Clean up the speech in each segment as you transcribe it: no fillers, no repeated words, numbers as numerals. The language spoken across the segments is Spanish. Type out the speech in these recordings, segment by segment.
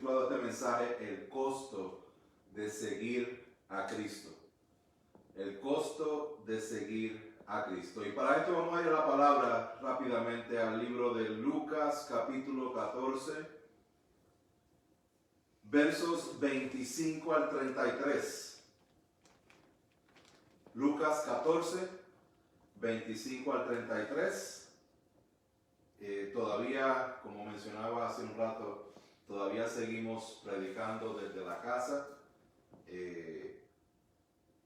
titulado este mensaje El costo de seguir a Cristo. El costo de seguir a Cristo. Y para esto vamos a ir a la palabra rápidamente al libro de Lucas capítulo 14, versos 25 al 33. Lucas 14, 25 al 33. Todavía, como mencionaba hace un rato, todavía seguimos predicando desde la casa.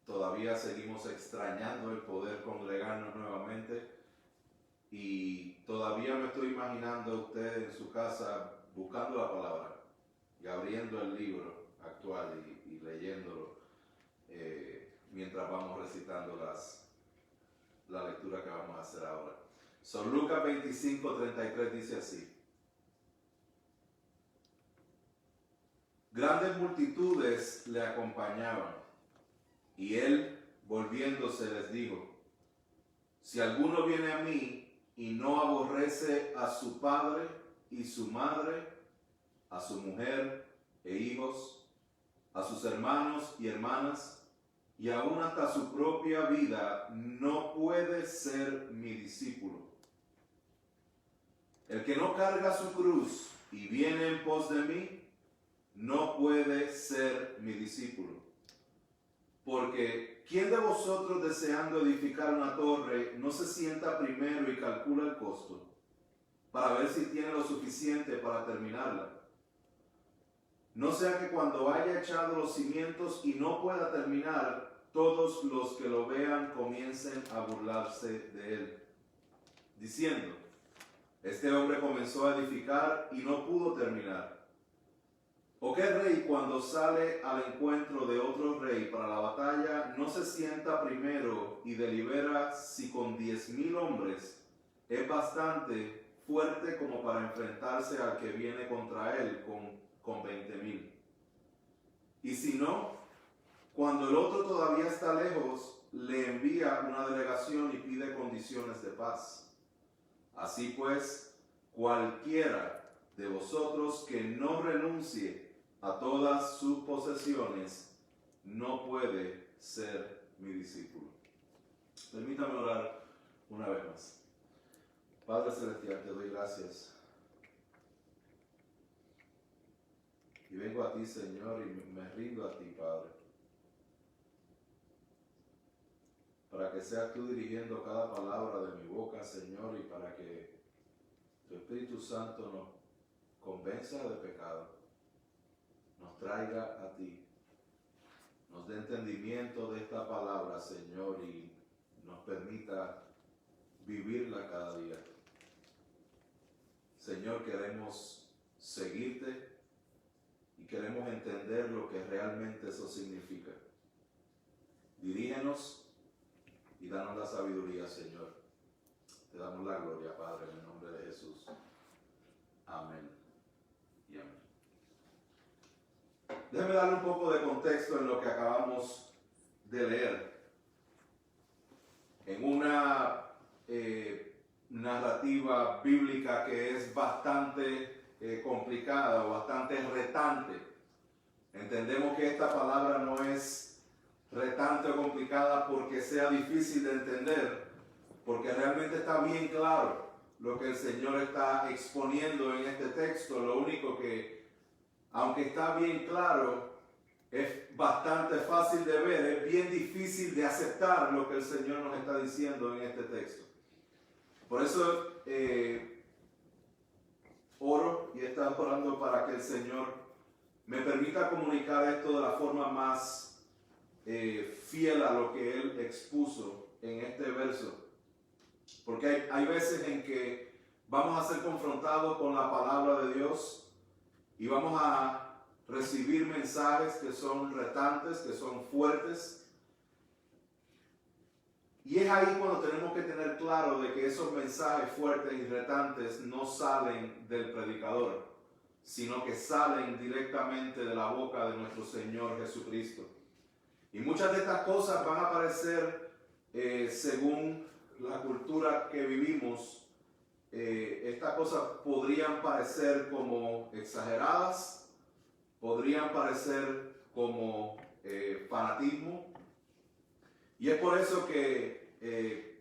Todavía seguimos extrañando el poder congregarnos nuevamente. Y todavía me estoy imaginando a usted en su casa buscando la palabra y abriendo el libro actual y leyéndolo mientras vamos recitando la lectura que vamos a hacer ahora. Lucas 25, 33 dice así: Grandes multitudes le acompañaban, y él, volviéndose, les dijo: Si alguno viene a mí y no aborrece a su padre y su madre, a su mujer e hijos, a sus hermanos y hermanas, y aún hasta su propia vida, no puede ser mi discípulo. El que no carga su cruz y viene en pos de mí, no puede ser mi discípulo. Porque ¿quién de vosotros, deseando edificar una torre, no se sienta primero y calcula el costo, para ver si tiene lo suficiente para terminarla? No sea que cuando haya echado los cimientos y no pueda terminar, todos los que lo vean comiencen a burlarse de él, diciendo: Este hombre comenzó a edificar y no pudo terminar. ¿O qué rey, cuando sale al encuentro de otro rey para la batalla, no se sienta primero y delibera si con 10,000 hombres es bastante fuerte como para enfrentarse al que viene contra él con 20,000? Y si no, cuando el otro todavía está lejos, le envía una delegación y pide condiciones de paz. Así pues, cualquiera de vosotros que no renuncie a todas sus posesiones no puede ser mi discípulo. Permítame orar una vez más. Padre Celestial, te doy gracias. Y vengo a ti, Señor, y me rindo a ti, Padre, para que seas tú dirigiendo cada palabra de mi boca, Señor, y para que tu Espíritu Santo nos convenza de pecado, nos traiga a ti, nos dé entendimiento de esta palabra, Señor, y nos permita vivirla cada día. Señor, queremos seguirte y queremos entender lo que realmente eso significa. Dirígenos y danos la sabiduría, Señor. Te damos la gloria, Padre, en el nombre de Jesús. Amén y amén. Déjeme darle un poco de contexto en lo que acabamos de leer. En una narrativa bíblica que es bastante complicada o bastante retante. Entendemos que esta palabra no es retante o complicada porque sea difícil de entender, porque realmente está bien claro lo que el Señor está exponiendo en este texto. Lo único que, aunque está bien claro, es bastante fácil de ver, es bien difícil de aceptar lo que el Señor nos está diciendo en este texto. Por eso oro y he estado orando para que el Señor me permita comunicar esto de la forma más fiel a lo que Él expuso en este verso. Porque hay veces en que vamos a ser confrontados con la palabra de Dios y vamos a recibir mensajes que son retantes, que son fuertes. Y es ahí cuando tenemos que tener claro de que esos mensajes fuertes y retantes no salen del predicador, sino que salen directamente de la boca de nuestro Señor Jesucristo. Y muchas de estas cosas van a parecer, según la cultura que vivimos, estas cosas podrían parecer como exageradas podrían parecer como fanatismo. Y es por eso que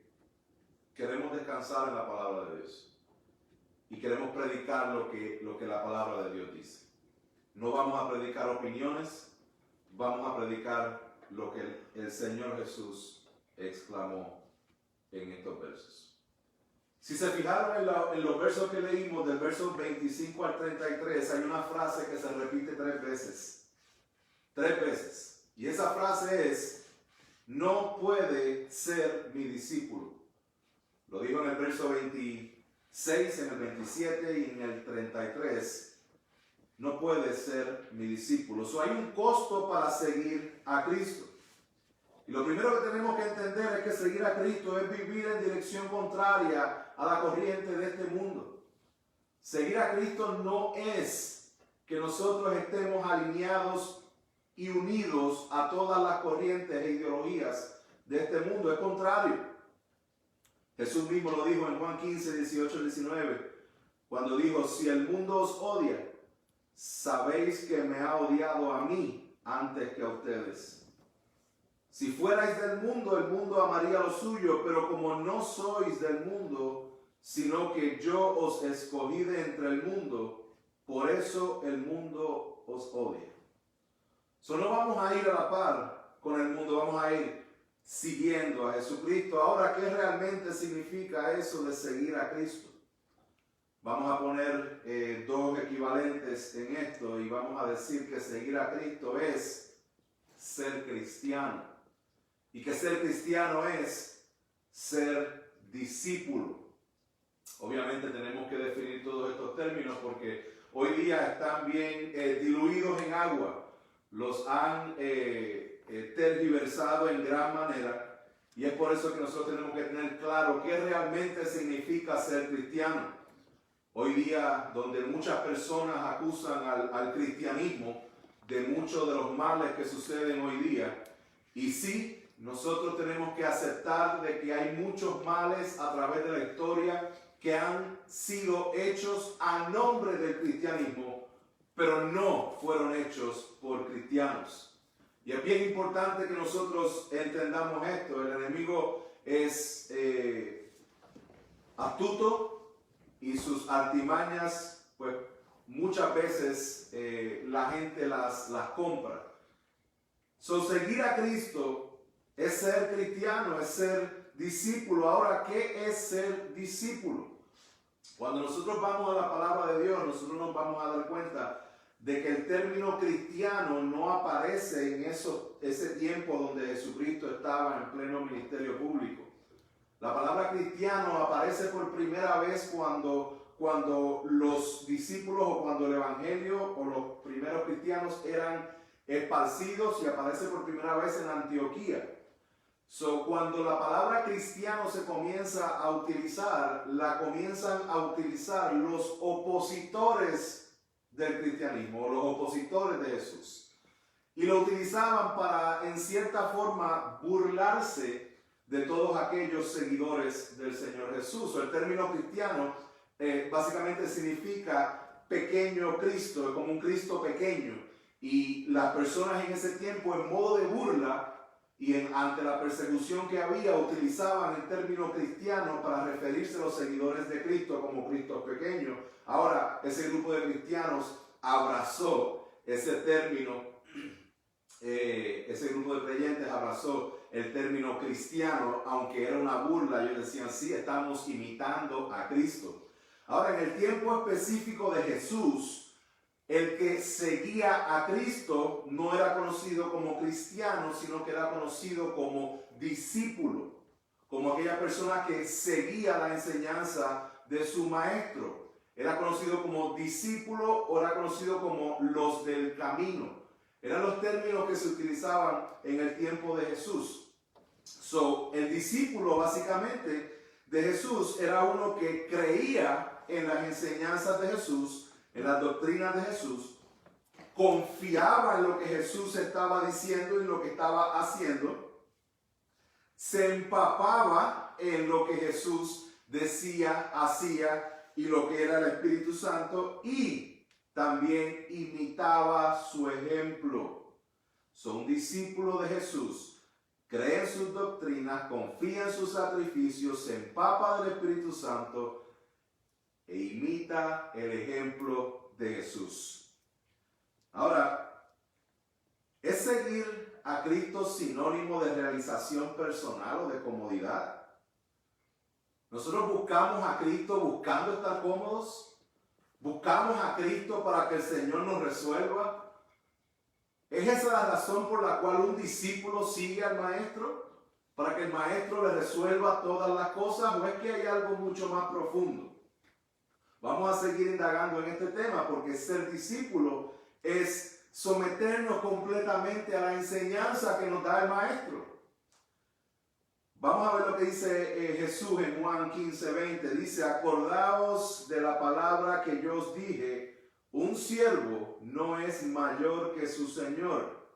queremos descansar en la palabra de Dios. Y queremos predicar lo que la palabra de Dios dice. No vamos a predicar opiniones, vamos a predicar lo que el Señor Jesús exclamó en estos versos. Si se fijaron en los versos que leímos, del verso 25 al 33, hay una frase que se repite 3 veces. 3 veces. Y esa frase es: no puede ser mi discípulo. Lo dijo en el verso 26, en el 27 y en el 33. No puede ser mi discípulo. Hay un costo para seguir a Cristo. Y lo primero que tenemos que entender es que seguir a Cristo es vivir en dirección contraria a la corriente de este mundo. Seguir a Cristo no es que nosotros estemos alineados y unidos a todas las corrientes e ideologías de este mundo. Es contrario. Jesús mismo lo dijo en Juan 15, 18 y 19, cuando dijo: si el mundo os odia, sabéis que me ha odiado a mí antes que a ustedes. Si fuerais del mundo, el mundo amaría lo suyo, pero como no sois del mundo, sino que yo os escogí de entre el mundo, por eso el mundo os odia. No vamos a ir a la par con el mundo, vamos a ir siguiendo a Jesucristo. Ahora, ¿qué realmente significa eso de seguir a Cristo? Vamos a poner 2 equivalentes en esto y vamos a decir que seguir a Cristo es ser cristiano. Y que ser cristiano es ser discípulo. Obviamente tenemos que definir todos estos términos porque hoy día están bien diluidos en agua. Los han tergiversado en gran manera. Y es por eso que nosotros tenemos que tener claro qué realmente significa ser cristiano. Hoy día, donde muchas personas acusan al cristianismo de muchos de los males que suceden hoy día. Y sí, nosotros tenemos que aceptar de que hay muchos males a través de la historia que han sido hechos a nombre del cristianismo, pero no fueron hechos por cristianos. Y es bien importante que nosotros entendamos esto. El enemigo es astuto y sus artimañas, pues muchas veces la gente las compra. Seguir a Cristo es ser cristiano, es ser discípulo. Ahora, ¿qué es ser discípulo? Cuando nosotros vamos a la palabra de Dios, nosotros nos vamos a dar cuenta de que el término cristiano no aparece en ese tiempo donde Jesucristo estaba en pleno ministerio público. La palabra cristiano aparece por primera vez cuando los discípulos o cuando el evangelio o los primeros cristianos eran esparcidos, y aparece por primera vez en Antioquía. Cuando la palabra cristiano se comienza a utilizar, la comienzan a utilizar los opositores del cristianismo, los opositores de Jesús. Y lo utilizaban para, en cierta forma, burlarse de todos aquellos seguidores del Señor Jesús. El término cristiano básicamente significa pequeño Cristo, como un Cristo pequeño. Y las personas en ese tiempo, en modo de burla y ante la persecución que había, utilizaban el término cristiano para referirse a los seguidores de Cristo como Cristo pequeño. Ahora, ese grupo de cristianos abrazó ese término, ese grupo de creyentes abrazó el término cristiano, aunque era una burla. Ellos decían: sí, estamos imitando a Cristo. Ahora, en el tiempo específico de Jesús, el que seguía a Cristo no era conocido como cristiano, sino que era conocido como discípulo, como aquella persona que seguía la enseñanza de su maestro. Era conocido como discípulo o era conocido como los del camino. Eran los términos que se utilizaban en el tiempo de Jesús. El discípulo básicamente de Jesús era uno que creía en las enseñanzas de Jesús, en las doctrinas de Jesús, confiaba en lo que Jesús estaba diciendo y lo que estaba haciendo, se empapaba en lo que Jesús decía, hacía y lo que era el Espíritu Santo, y también imitaba su ejemplo. Son discípulos de Jesús, cree en sus doctrinas, confía en sus sacrificios, se empapa del Espíritu Santo e imita el ejemplo de Jesús. Ahora, ¿es seguir a Cristo sinónimo de realización personal o de comodidad? Nosotros buscamos a Cristo buscando estar cómodos. Buscamos a Cristo para que el Señor nos resuelva. ¿Es esa la razón por la cual un discípulo sigue al Maestro? ¿Para que el Maestro le resuelva todas las cosas? ¿O es que hay algo mucho más profundo? Vamos a seguir indagando en este tema, porque ser discípulo es someternos completamente a la enseñanza que nos da el Maestro. Vamos a ver lo que dice Jesús en Juan 15:20. Dice, acordaos de la palabra que yo os dije, un siervo no es mayor que su Señor.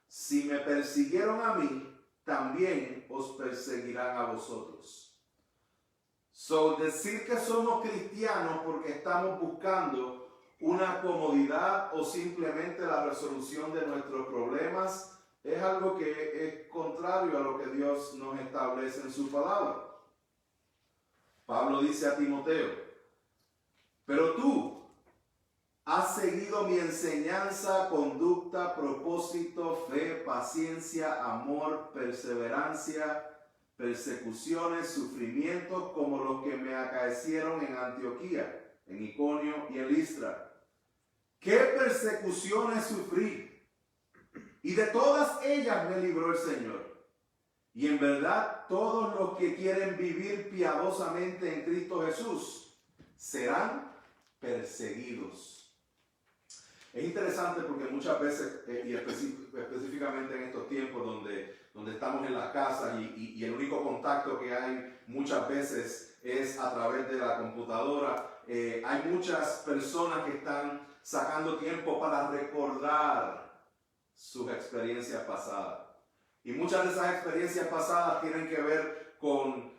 Si me persiguieron a mí, también os perseguirán a vosotros. Decir que somos cristianos porque estamos buscando una comodidad o simplemente la resolución de nuestros problemas es algo que es contrario a lo que Dios nos establece en su palabra. Pablo dice a Timoteo, pero tú has seguido mi enseñanza, conducta, propósito, fe, paciencia, amor, perseverancia, persecuciones, sufrimientos como los que me acaecieron en Antioquía, en Iconio y en Listra. ¿Qué persecuciones sufrí? Y de todas ellas me libró el Señor. Y en verdad, todos los que quieren vivir piadosamente en Cristo Jesús serán perseguidos. Es interesante porque muchas veces, y específicamente en estos tiempos donde estamos en las casas y el único contacto que hay muchas veces es a través de la computadora, hay muchas personas que están sacando tiempo para recordar sus experiencias pasadas. Y muchas de esas experiencias pasadas tienen que ver con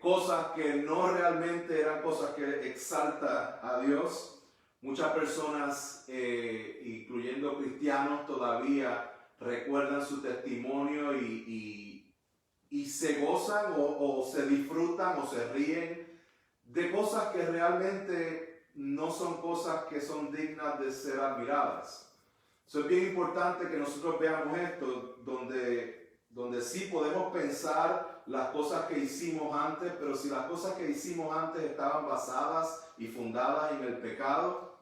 cosas que no realmente eran cosas que exaltan a Dios. Muchas personas, incluyendo cristianos, todavía recuerdan su testimonio y se gozan o se disfrutan o se ríen de cosas que realmente no son cosas que son dignas de ser admiradas. Es bien importante que nosotros veamos esto, donde sí podemos pensar las cosas que hicimos antes, pero si las cosas que hicimos antes estaban basadas y fundadas en el pecado,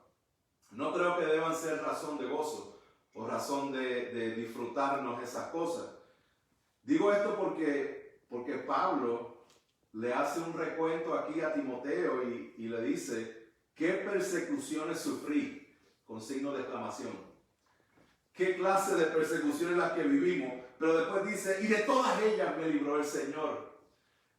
no creo que deban ser razón de gozo o razón de disfrutarnos esas cosas. Digo esto porque Pablo le hace un recuento aquí a Timoteo y le dice, ¿qué persecuciones sufrí? Con signo de exclamación. ¿Qué clase de persecuciones las que vivimos? Pero después dice, y de todas ellas me libró el Señor.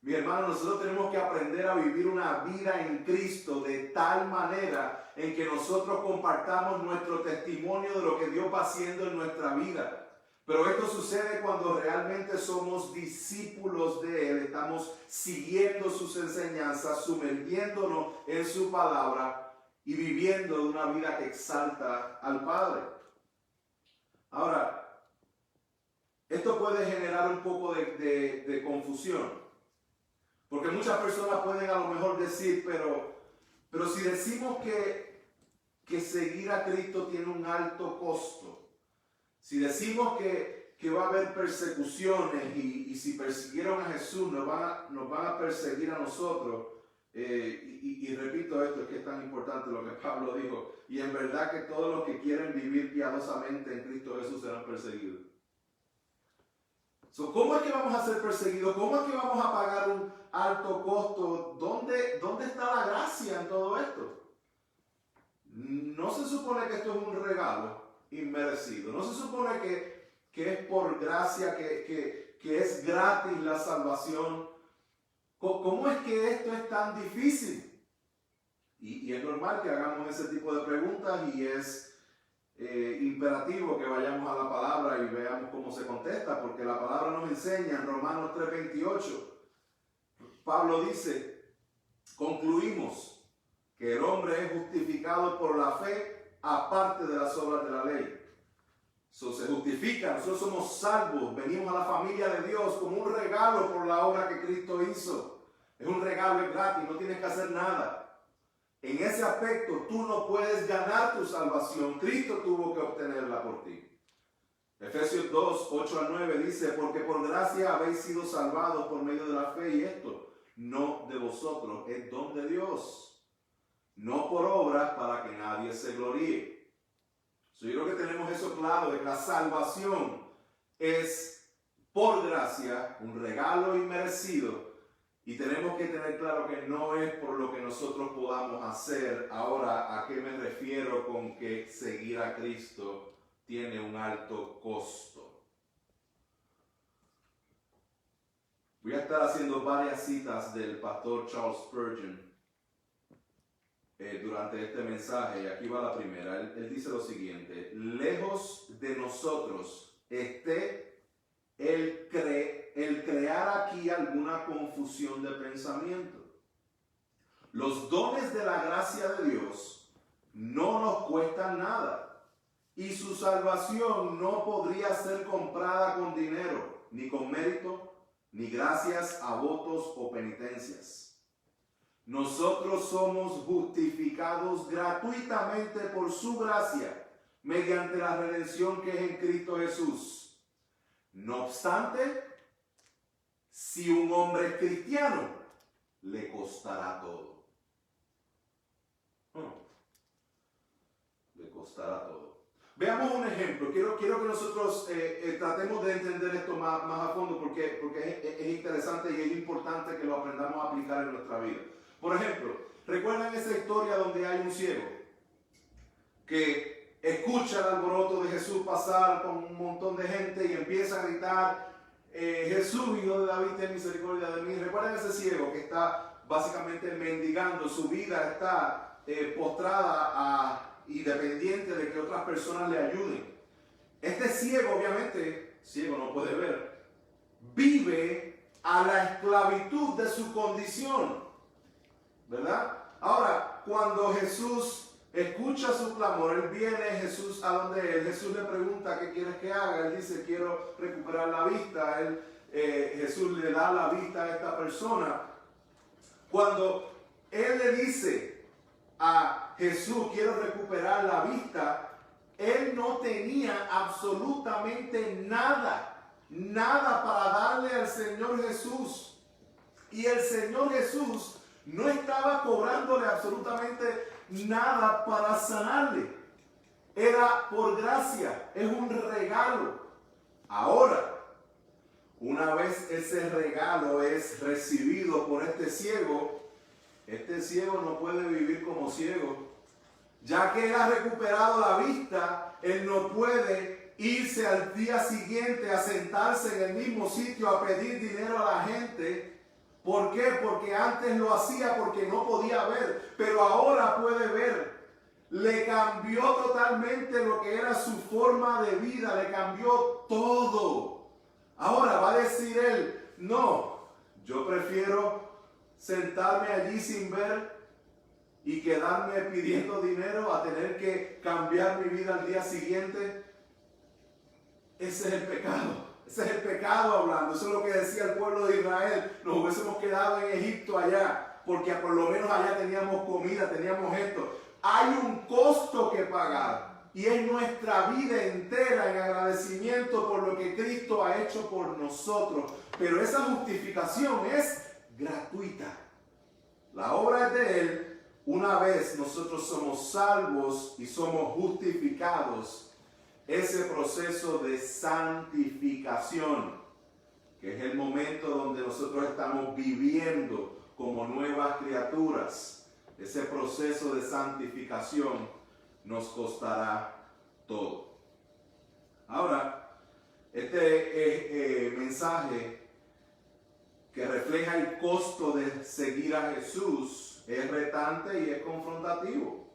Mi hermano, nosotros tenemos que aprender a vivir una vida en Cristo de tal manera en que nosotros compartamos nuestro testimonio de lo que Dios va haciendo en nuestra vida. Pero esto sucede cuando realmente somos discípulos de Él, estamos siguiendo sus enseñanzas, sumergiéndonos en su palabra y viviendo de una vida que exalta al Padre. Ahora, esto puede generar un poco de confusión, porque muchas personas pueden a lo mejor decir, pero si decimos que seguir a Cristo tiene un alto costo, si decimos que va a haber persecuciones y si persiguieron a Jesús nos van a perseguir a nosotros, y repito esto, es que es tan importante lo que Pablo dijo, y en verdad que todos los que quieren vivir piadosamente en Cristo Jesús serán perseguidos. ¿Cómo es que vamos a ser perseguidos? ¿Cómo es que vamos a pagar un alto costo? ¿Dónde está la gracia en todo esto? No se supone que esto es un regalo inmerecido, no se supone que es por gracia, que es gratis la salvación. ¿Cómo es que esto es tan difícil? Y es normal que hagamos ese tipo de preguntas y es imperativo que vayamos a la palabra y veamos cómo se contesta, porque la palabra nos enseña en Romanos 3:28. Pablo dice, concluimos, que el hombre es justificado por la fe aparte de las obras de la ley. Eso se justifica, nosotros somos salvos, venimos a la familia de Dios como un regalo por la obra que Cristo hizo. Es un regalo, es gratis, no tienes que hacer nada. En ese aspecto tú no puedes ganar tu salvación, Cristo tuvo que obtenerla por ti. Efesios 2, 8 al 9 dice, porque por gracia habéis sido salvados por medio de la fe, y esto no de vosotros, es don de Dios, no por obras para que nadie se gloríe. Yo creo que tenemos eso claro, de que la salvación es por gracia, un regalo inmerecido, y tenemos que tener claro que no es por lo que nosotros podamos hacer. Ahora, ¿a qué me refiero con que seguir a Cristo tiene un alto costo? Voy a estar haciendo varias citas del pastor Charles Spurgeon durante este mensaje, y aquí va la primera. Él dice lo siguiente: lejos de nosotros esté el crear aquí alguna confusión de pensamiento. Los dones de la gracia de Dios no nos cuestan nada, y su salvación no podría ser comprada con dinero, ni con mérito, ni gracias a votos o penitencias. Nosotros somos justificados gratuitamente por su gracia, mediante la redención que es en Cristo Jesús. No obstante, si un hombre es cristiano, le costará todo. Le costará todo. Veamos un ejemplo. Quiero que nosotros tratemos de entender esto más a fondo, porque es interesante y es importante que lo aprendamos a aplicar en nuestra vida. Por ejemplo, ¿recuerdan esa historia donde hay un ciego que escucha el alboroto de Jesús pasar con un montón de gente y empieza a gritar, Jesús, Hijo de David, ten misericordia de mí? ¿Recuerdan ese ciego que está básicamente mendigando? Su vida está postrada y dependiente de que otras personas le ayuden. Este ciego, obviamente, ciego no puede ver, vive a la esclavitud de su condición, ¿verdad? Ahora, cuando Jesús escucha su clamor, él viene, Jesús a donde él, Jesús le pregunta, ¿qué quieres que haga? Él dice, quiero recuperar la vista. Jesús le da la vista a esta persona. Cuando él le dice a Jesús, quiero recuperar la vista, él no tenía absolutamente nada para darle al Señor Jesús. Y el Señor Jesús no estaba cobrándole absolutamente nada para sanarle. Era por gracia, es un regalo. Ahora, una vez ese regalo es recibido por este ciego no puede vivir como ciego. Ya que él ha recuperado la vista, él no puede irse al día siguiente a sentarse en el mismo sitio a pedir dinero a la gente. ¿Por qué? Porque antes lo hacía porque no podía ver, pero ahora puede ver. Le cambió totalmente lo que era su forma de vida, le cambió todo. Ahora va a decir él, no, yo prefiero sentarme allí sin ver y quedarme pidiendo dinero a tener que cambiar mi vida al día siguiente. Ese es el pecado. Ese es el pecado hablando. Eso es lo que decía el pueblo de Israel. Nos hubiésemos quedado en Egipto allá, porque por lo menos allá teníamos comida, teníamos esto. Hay un costo que pagar, y es nuestra vida entera en agradecimiento por lo que Cristo ha hecho por nosotros. Pero esa justificación es gratuita. La obra es de Él. Una vez nosotros somos salvos y somos justificados, ese proceso de santificación, que es el momento donde nosotros estamos viviendo como nuevas criaturas, ese proceso de santificación nos costará todo. Ahora, este mensaje que refleja el costo de seguir a Jesús es retante y es confrontativo,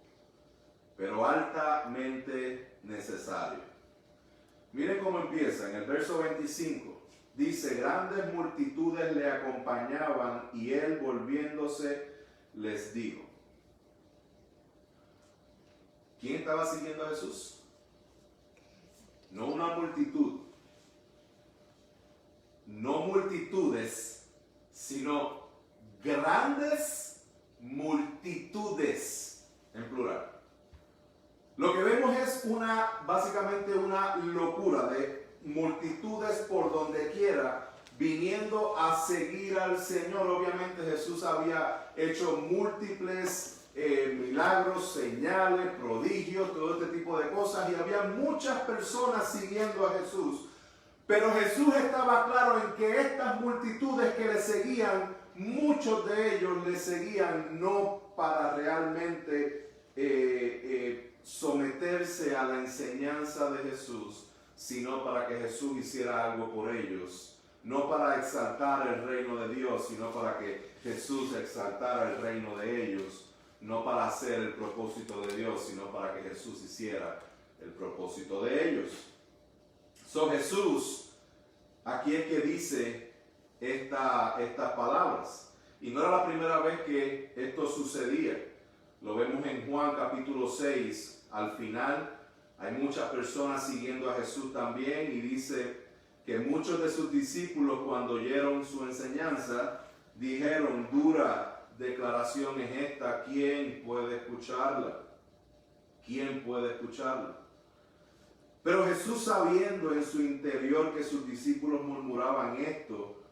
pero altamente necesario. Miren cómo empieza en el verso 25. Dice, grandes multitudes le acompañaban y él volviéndose les dijo. ¿Quién estaba siguiendo a Jesús? No una multitud. No multitudes, sino grandes multitudes, en plural. Lo que vemos es básicamente una locura de multitudes por donde quiera viniendo a seguir al Señor. Obviamente Jesús había hecho múltiples milagros, señales, prodigios, todo este tipo de cosas, y había muchas personas siguiendo a Jesús. Pero Jesús estaba claro en que estas multitudes que le seguían, muchos de ellos le seguían no para realmente someterse a la enseñanza de Jesús, sino para que Jesús hiciera algo por ellos. No para exaltar el reino de Dios, sino para que Jesús exaltara el reino de ellos. No para hacer el propósito de Dios, sino para que Jesús hiciera el propósito de ellos. Jesús, aquí es que dice estas palabras. Y no era la primera vez que esto sucedía. Lo vemos en Juan capítulo 6. Al final hay muchas personas siguiendo a Jesús también, y dice que muchos de sus discípulos, cuando oyeron su enseñanza, dijeron: dura declaración es esta, ¿quién puede escucharla? ¿Quién puede escucharla? Pero Jesús, sabiendo en su interior que sus discípulos murmuraban esto,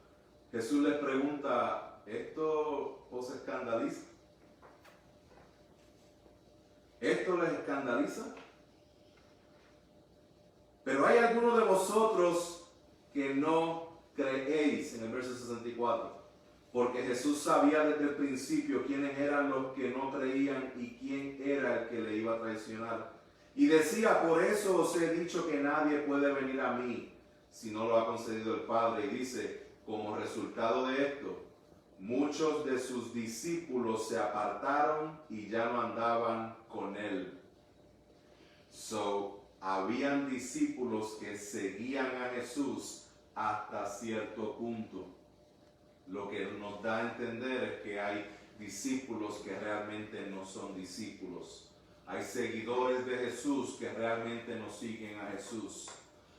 Jesús les pregunta: ¿esto os escandaliza? ¿Esto les escandaliza? Pero hay algunos de vosotros que no creéis, en el verso 64, porque Jesús sabía desde el principio quiénes eran los que no creían y quién era el que le iba a traicionar. Y decía: por eso os he dicho que nadie puede venir a mí si no lo ha concedido el Padre. Y dice: como resultado de esto, muchos de sus discípulos se apartaron y ya no andaban con él. Habían discípulos que seguían a Jesús hasta cierto punto. Lo que nos da a entender es que hay discípulos que realmente no son discípulos. Hay seguidores de Jesús que realmente no siguen a Jesús.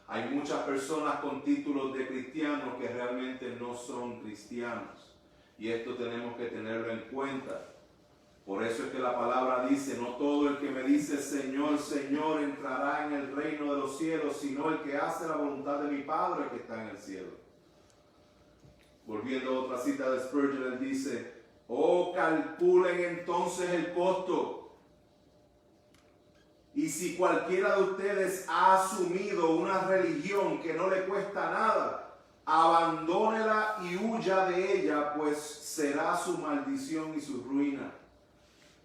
Hay muchas personas con títulos de cristianos que realmente no son cristianos. Y esto tenemos que tenerlo en cuenta. Por eso es que la palabra dice: no todo el que me dice Señor, Señor entrará en el reino de los cielos, sino el que hace la voluntad de mi Padre que está en el cielo. Volviendo a otra cita de Spurgeon, él dice: oh, calculen entonces el costo. Y si cualquiera de ustedes ha asumido una religión que no le cuesta nada, abandónela y huya de ella, pues será su maldición y su ruina.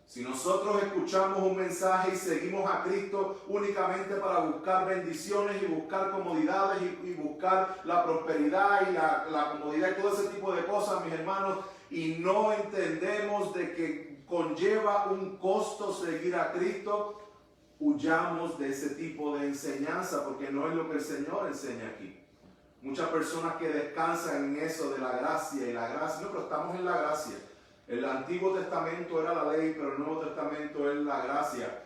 Si nosotros escuchamos un mensaje y seguimos a Cristo únicamente para buscar bendiciones y buscar comodidades y buscar la prosperidad y la comodidad y todo ese tipo de cosas, mis hermanos, y no entendemos de que conlleva un costo seguir a Cristo, huyamos de ese tipo de enseñanza, porque no es lo que el Señor enseña aquí. Muchas personas que descansan en eso de la gracia y la gracia, no, pero estamos en la gracia. El Antiguo Testamento era la ley, pero el Nuevo Testamento es la gracia.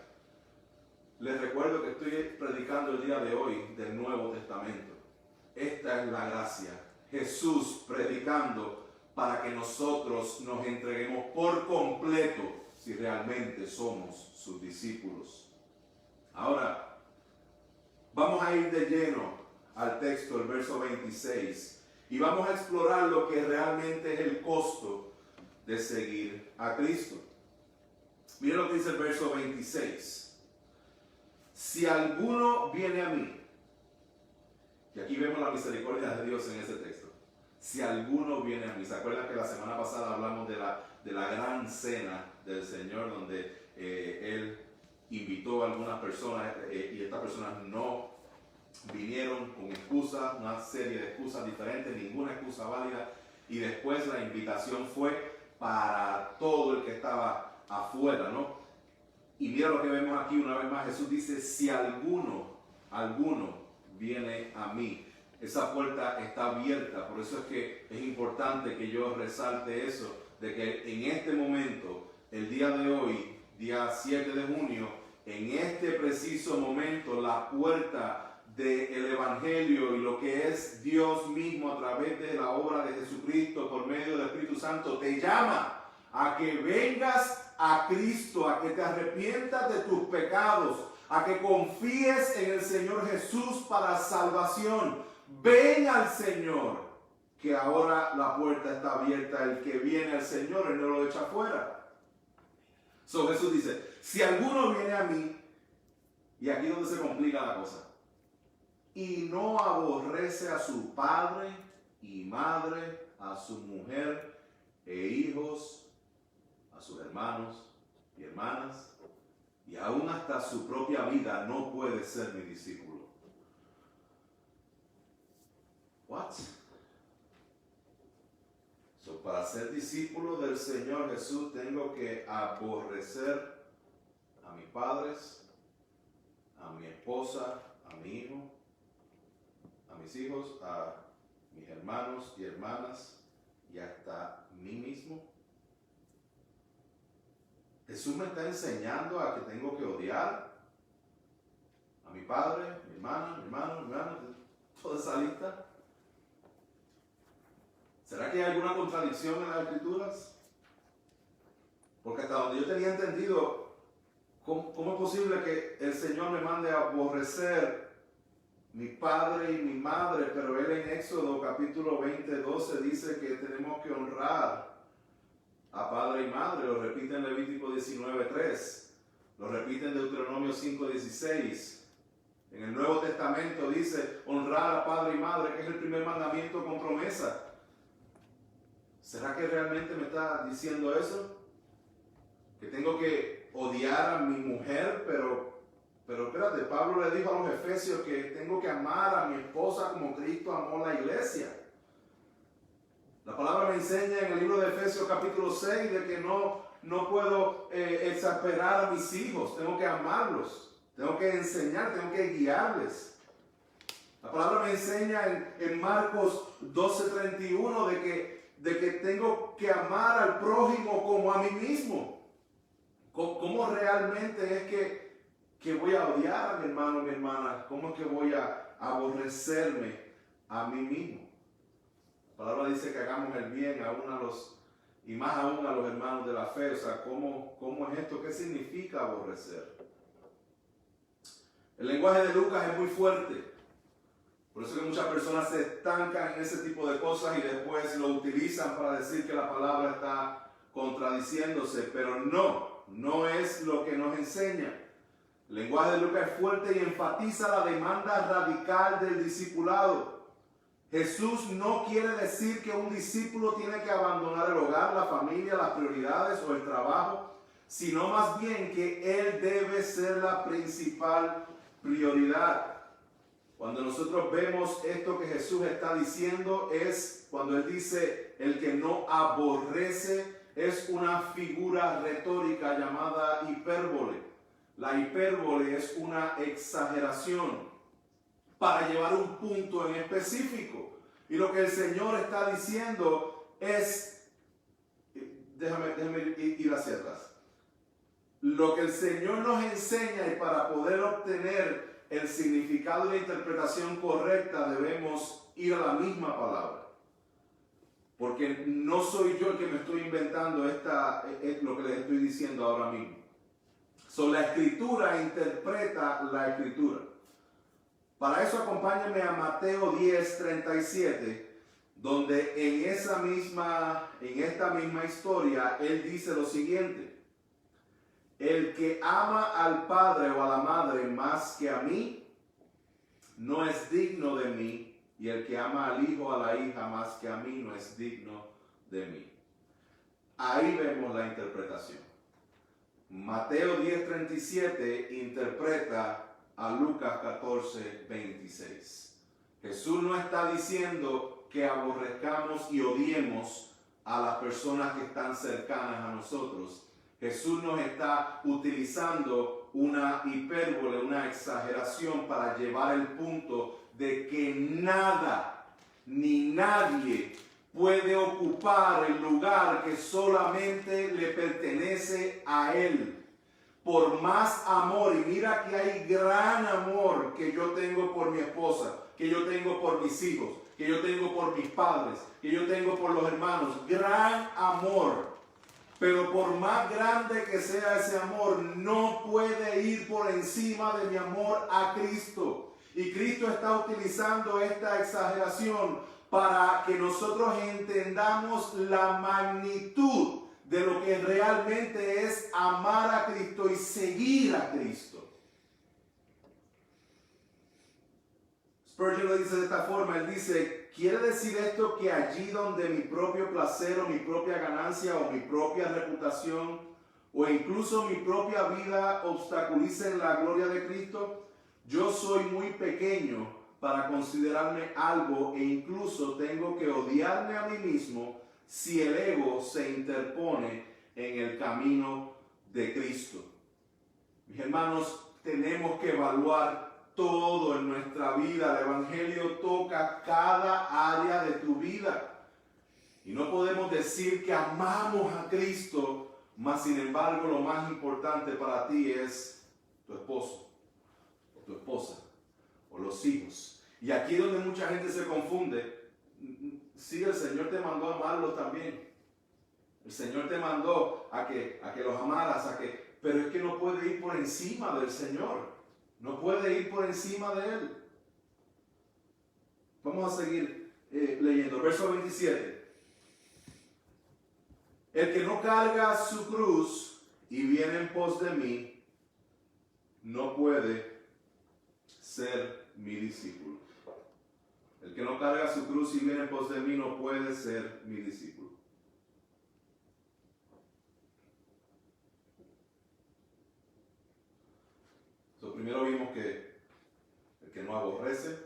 Les recuerdo que estoy predicando el día de hoy del Nuevo Testamento. Esta es la gracia. Jesús predicando para que nosotros nos entreguemos por completo si realmente somos sus discípulos. Ahora, vamos a ir de lleno al texto, el verso 26, y vamos a explorar lo que realmente es el costo de seguir a Cristo. Miren lo que dice el verso 26. Si alguno viene a mí, y aquí vemos la misericordia de Dios en ese texto. Si alguno viene a mí, ¿se acuerdan que la semana pasada hablamos de la gran cena del Señor, donde Él invitó a algunas personas y estas personas no vinieron con excusas, una serie de excusas diferentes, ninguna excusa válida, y después la invitación fue para todo el que estaba afuera, ¿no? Y mira lo que vemos aquí una vez más. Jesús dice: si alguno viene a mí. Esa puerta está abierta. Por eso es que es importante que yo resalte eso, de que en este momento, el día de hoy, día 7 de junio, en este preciso momento la puerta del Evangelio y lo que es Dios mismo a través de la obra de Jesucristo por medio del Espíritu Santo te llama a que vengas a Cristo, a que te arrepientas de tus pecados, a que confíes en el Señor Jesús para salvación. Ven al Señor, que ahora la puerta está abierta. El que viene al Señor, Él no lo echa fuera. Jesús dice, si alguno viene a mí, y aquí es donde se complica la cosa, y no aborrece a su padre y madre, a su mujer e hijos, a sus hermanos y hermanas, y aún hasta su propia vida, no puede ser mi discípulo. What? Para ser discípulo del Señor Jesús tengo que aborrecer a mis padres, a mi esposa, a mi hijo, a mis hijos, a mis hermanos y hermanas y hasta mí mismo. Jesús me está enseñando a que tengo que odiar a mi padre, mi hermana, mi hermano, mi hermana, toda esa lista. ¿Será que hay alguna contradicción en las Escrituras? Porque hasta donde yo tenía entendido, ¿cómo es posible que el Señor me mande a aborrecer mi padre y mi madre? Pero Él en Éxodo capítulo 20:12 dice que tenemos que honrar a padre y madre. Lo repite en Levítico 19:3. Lo repite en Deuteronomio 5:16. En el Nuevo Testamento dice honrar a padre y madre, que es el primer mandamiento con promesa. ¿Será que realmente me está diciendo eso? Que tengo que odiar a mi mujer, pero espérate, Pablo le dijo a los efesios que tengo que amar a mi esposa como Cristo amó la iglesia. La palabra me enseña en el libro de Efesios capítulo 6 de que no puedo exasperar a mis hijos, tengo que amarlos, tengo que enseñar, tengo que guiarles. La palabra me enseña en Marcos 12:31 de que tengo que amar al prójimo como a mí mismo. ¿Cómo realmente es que voy a odiar a mi hermano o mi hermana? ¿Cómo es que voy a aborrecerme a mí mismo? La palabra dice que hagamos el bien y más aún a los hermanos de la fe. O sea, ¿cómo es esto? ¿Qué significa aborrecer? El lenguaje de Lucas es muy fuerte. Por eso que muchas personas se estancan en ese tipo de cosas y después lo utilizan para decir que la palabra está contradiciéndose, pero no es lo que nos enseña. El lenguaje de Lucas es fuerte y enfatiza la demanda radical del discipulado. Jesús no quiere decir que un discípulo tiene que abandonar el hogar, la familia, las prioridades o el trabajo, sino más bien que Él debe ser la principal prioridad. Cuando nosotros vemos esto que Jesús está diciendo, es cuando Él dice el que no aborrece, es una figura retórica llamada hipérbole. La hipérbole es una exageración para llevar un punto en específico. Y lo que el Señor está diciendo es, déjame ir hacia atrás. Lo que el Señor nos enseña, y para poder obtener el significado y la interpretación correcta debemos ir a la misma palabra. Porque no soy yo el que me estoy inventando es lo que les estoy diciendo ahora mismo. La Escritura interpreta la Escritura. Para eso acompáñenme a Mateo 10:37, donde en esta misma historia Él dice lo siguiente: el que ama al padre o a la madre más que a mí, no es digno de mí, y el que ama al hijo o a la hija más que a mí, no es digno de mí. Ahí vemos la interpretación. Mateo 10:37 interpreta a Lucas 14:26. Jesús no está diciendo que aborrezcamos y odiemos a las personas que están cercanas a nosotros. Jesús nos está utilizando una hipérbole, una exageración para llevar el punto de que nada ni nadie puede ocupar el lugar que solamente le pertenece a Él. por más amor, y mira que hay gran amor que yo tengo por mi esposa, que yo tengo por mis hijos, que yo tengo por mis padres, que yo tengo por los hermanos, gran amor. Pero por más grande que sea ese amor, no puede ir por encima de mi amor a Cristo. Y Cristo está utilizando esta exageración para que nosotros entendamos la magnitud de lo que realmente es amar a Cristo y seguir a Cristo. Spurgeon lo dice de esta forma, él dice, ¿quiere decir esto que allí donde mi propio placer o mi propia ganancia o mi propia reputación o incluso mi propia vida obstaculicen la gloria de Cristo, yo soy muy pequeño para considerarme algo e incluso tengo que odiarme a mí mismo si el ego se interpone en el camino de Cristo? Mis hermanos, tenemos que evaluar todo en nuestra vida. El Evangelio toca cada área de tu vida. Y no podemos decir que amamos a Cristo, mas sin embargo lo más importante para ti es tu esposo, o tu esposa, o los hijos. Y aquí es donde mucha gente se confunde. Sí, el Señor te mandó a amarlos también. El Señor te mandó a que los amaras, pero es que no puede ir por encima del Señor. No puede ir por encima de Él. Vamos a seguir leyendo. Verso 27. El que no carga su cruz y viene en pos de mí, no puede ser mi discípulo. El que no carga su cruz y viene en pos de mí, no puede ser mi discípulo. Primero vimos que el que no aborrece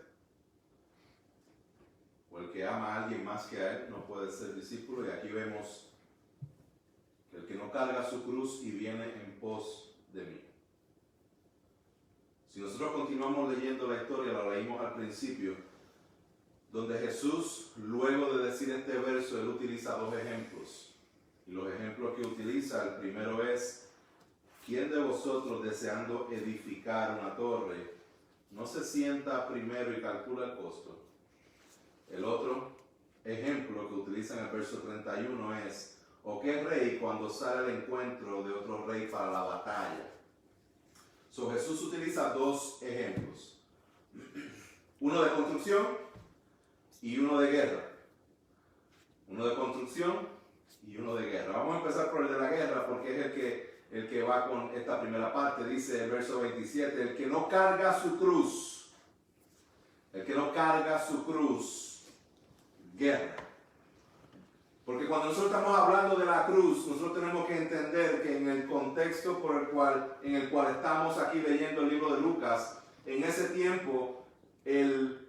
o el que ama a alguien más que a él no puede ser discípulo, y aquí vemos que el que no carga su cruz y viene en pos de mí. Si nosotros continuamos leyendo la historia, la leímos al principio, donde Jesús, luego de decir este verso, él utiliza dos ejemplos. Y los ejemplos que utiliza, el primero es: ¿quién de vosotros, deseando edificar una torre, no se sienta primero y calcula el costo? El otro ejemplo que utiliza en el verso 31 es: ¿o qué rey cuando sale al encuentro de otro rey para la batalla? Jesús utiliza dos ejemplos. Uno de construcción y uno de guerra. Uno de construcción y uno de guerra. Vamos a empezar por el de la guerra porque es el que va con esta primera parte. Dice el verso 27, el que no carga su cruz, guerra. Porque cuando nosotros estamos hablando de la cruz, nosotros tenemos que entender que en el contexto en el cual estamos aquí leyendo el libro de Lucas, en ese tiempo el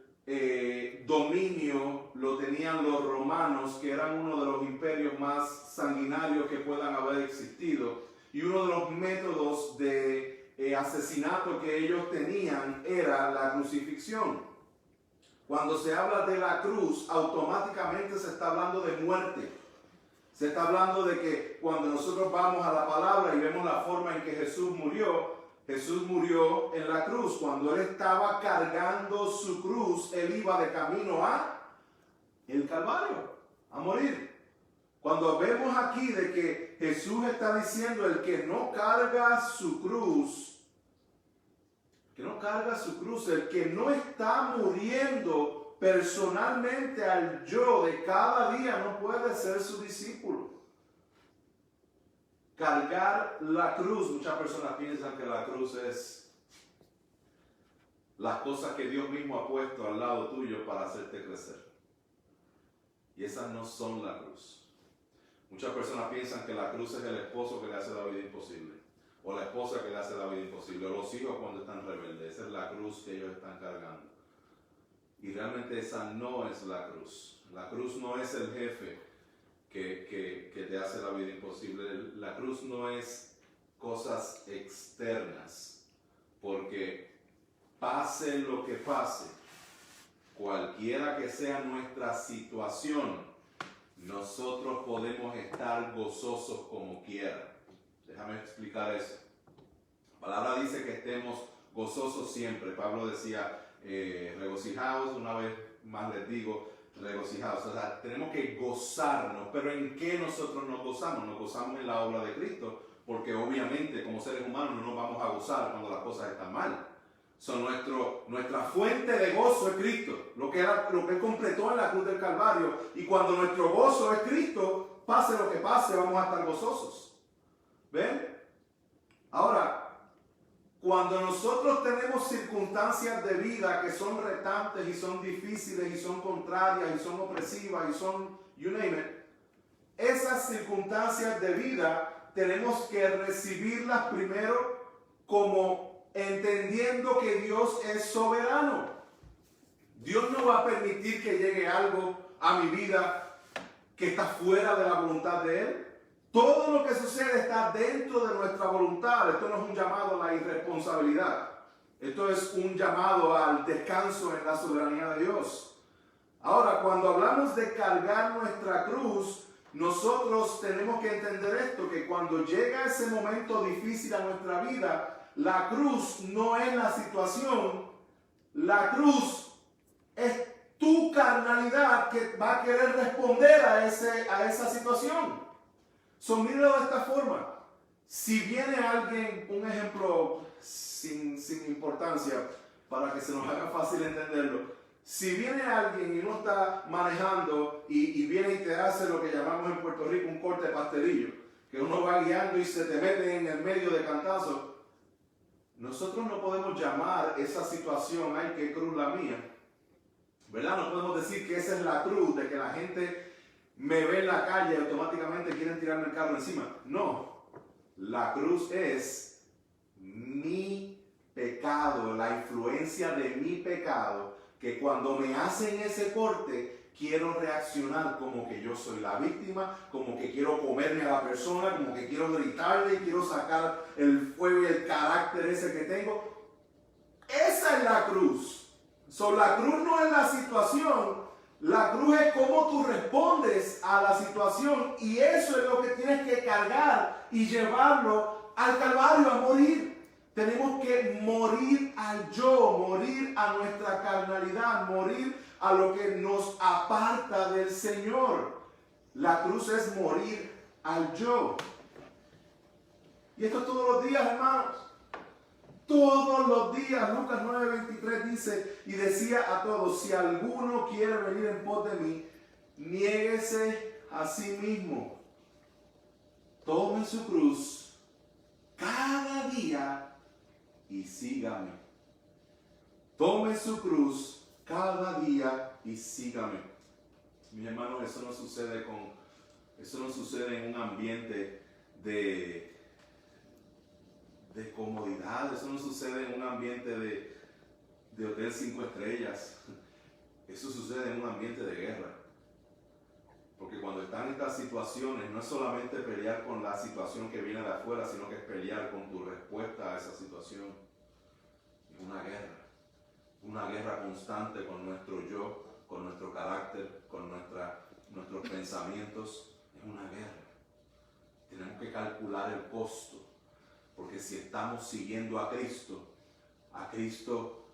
dominio lo tenían los romanos, que eran uno de los imperios más sanguinarios que puedan haber existido. Y uno de los métodos de asesinato que ellos tenían era la crucifixión. Cuando se habla de la cruz, automáticamente se está hablando de muerte. Se está hablando de que cuando nosotros vamos a la palabra y vemos la forma en que Jesús murió en la cruz. Cuando Él estaba cargando su cruz, Él iba de camino a el Calvario, a morir. Cuando vemos aquí de que Jesús está diciendo el que no carga su cruz, el que no está muriendo personalmente al yo de cada día, no puede ser su discípulo. Cargar la cruz, muchas personas piensan que la cruz es las cosas que Dios mismo ha puesto al lado tuyo para hacerte crecer. Y esas no son la cruz. Muchas personas piensan que la cruz es el esposo que le hace la vida imposible, o la esposa que le hace la vida imposible, o los hijos cuando están rebeldes. Esa es la cruz que ellos están cargando. Y realmente esa no es la cruz. La cruz no es el jefe que te hace la vida imposible. La cruz no es cosas externas, porque pase lo que pase, cualquiera que sea nuestra situación, nosotros podemos estar gozosos como quiera. Déjame explicar eso. palabra dice que estemos gozosos siempre. Pablo decía, regocijaos, una vez más les digo, regocijaos. O sea, tenemos que gozarnos, pero ¿en qué nosotros nos gozamos? Nos gozamos en la obra de Cristo, porque obviamente como seres humanos no nos vamos a gozar cuando las cosas están mal. Nuestra fuente de gozo es Cristo, lo que Él completó en la cruz del Calvario. Y cuando nuestro gozo es Cristo, pase lo que pase, vamos a estar gozosos. ¿Ven? Ahora, cuando nosotros tenemos circunstancias de vida que son retantes y son difíciles y son contrarias y son opresivas y son, you name it, esas circunstancias de vida tenemos que recibirlas primero como entendiendo que Dios es soberano. Dios no va a permitir que llegue algo a mi vida que está fuera de la voluntad de Él. Todo lo que sucede está dentro de nuestra voluntad. Esto no es un llamado a la irresponsabilidad. Esto es un llamado al descanso en la soberanía de Dios. Ahora, cuando hablamos de cargar nuestra cruz, nosotros tenemos que entender esto, que cuando llega ese momento difícil a nuestra vida, la cruz no es la situación, la cruz es tu carnalidad que va a querer responder a esa situación. Míralo de esta forma. Si viene alguien, un ejemplo sin importancia, para que se nos haga fácil entenderlo. Si viene alguien y uno está manejando y viene y te hace lo que llamamos en Puerto Rico un corte pastelillo, que uno va guiando y se te mete en el medio de cantazo, nosotros no podemos llamar esa situación, ay, qué cruz la mía, ¿verdad? No podemos decir que esa es la cruz, de que la gente me ve en la calle y automáticamente quieren tirarme el carro encima. No, la cruz es mi pecado, la influencia de mi pecado, que cuando me hacen ese corte, quiero reaccionar como que yo soy la víctima, como que quiero comerme a la persona, como que quiero gritarle, quiero sacar el fuego y el carácter ese que tengo. Esa es la cruz. La cruz no es la situación, la cruz es cómo tú respondes a la situación, y eso es lo que tienes que cargar y llevarlo al Calvario a morir. Tenemos que morir al yo, morir a nuestra carnalidad, morir a lo que nos aparta del Señor. La cruz es morir al yo. Y esto todos los días, hermanos. Todos los días. Lucas 9:23 dice, y decía a todos, si alguno quiere venir en pos de mí, niéguese a sí mismo. Tome su cruz cada día y sígame. Tome su cruz cada día y sígame. Mis hermanos, eso no sucede en un ambiente de comodidad, eso no sucede en un ambiente de hotel 5 estrellas. Eso sucede en un ambiente de guerra. Porque cuando están estas situaciones, no es solamente pelear con la situación que viene de afuera, sino que es pelear con tu respuesta a esa situación. Es una guerra constante con nuestro yo, con nuestro carácter, con nuestros pensamientos. Es una guerra. Tenemos que calcular el costo, porque si estamos siguiendo a Cristo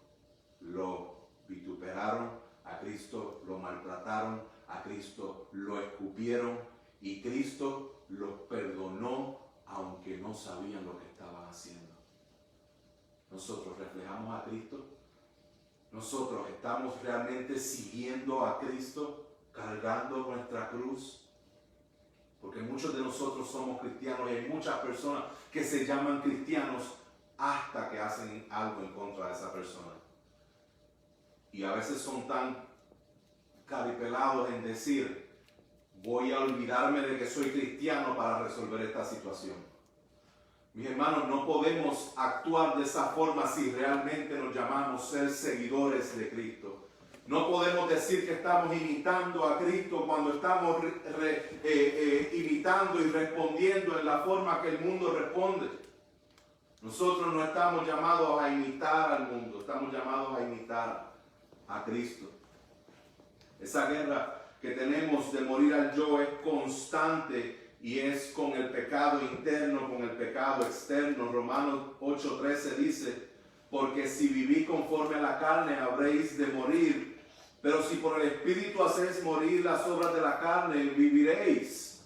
lo vituperaron, a Cristo lo maltrataron, a Cristo lo escupieron, y Cristo los perdonó aunque no sabían lo que estaban haciendo. Nosotros reflejamos a Cristo. Nosotros estamos realmente siguiendo a Cristo, cargando nuestra cruz. Porque muchos de nosotros somos cristianos y hay muchas personas que se llaman cristianos hasta que hacen algo en contra de esa persona. Y a veces son tan caripelados en decir, voy a olvidarme de que soy cristiano para resolver esta situación. Mis hermanos, no podemos actuar de esa forma si realmente nos llamamos ser seguidores de Cristo. No podemos decir que estamos imitando a Cristo cuando estamos imitando y respondiendo en la forma que el mundo responde. Nosotros no estamos llamados a imitar al mundo, estamos llamados a imitar a Cristo. Esa guerra que tenemos de morir al yo es constante y es con el pecado interno, con el pecado externo. Romanos 8:13 dice, porque si vivís conforme a la carne habréis de morir, pero si por el Espíritu hacéis morir las obras de la carne, viviréis.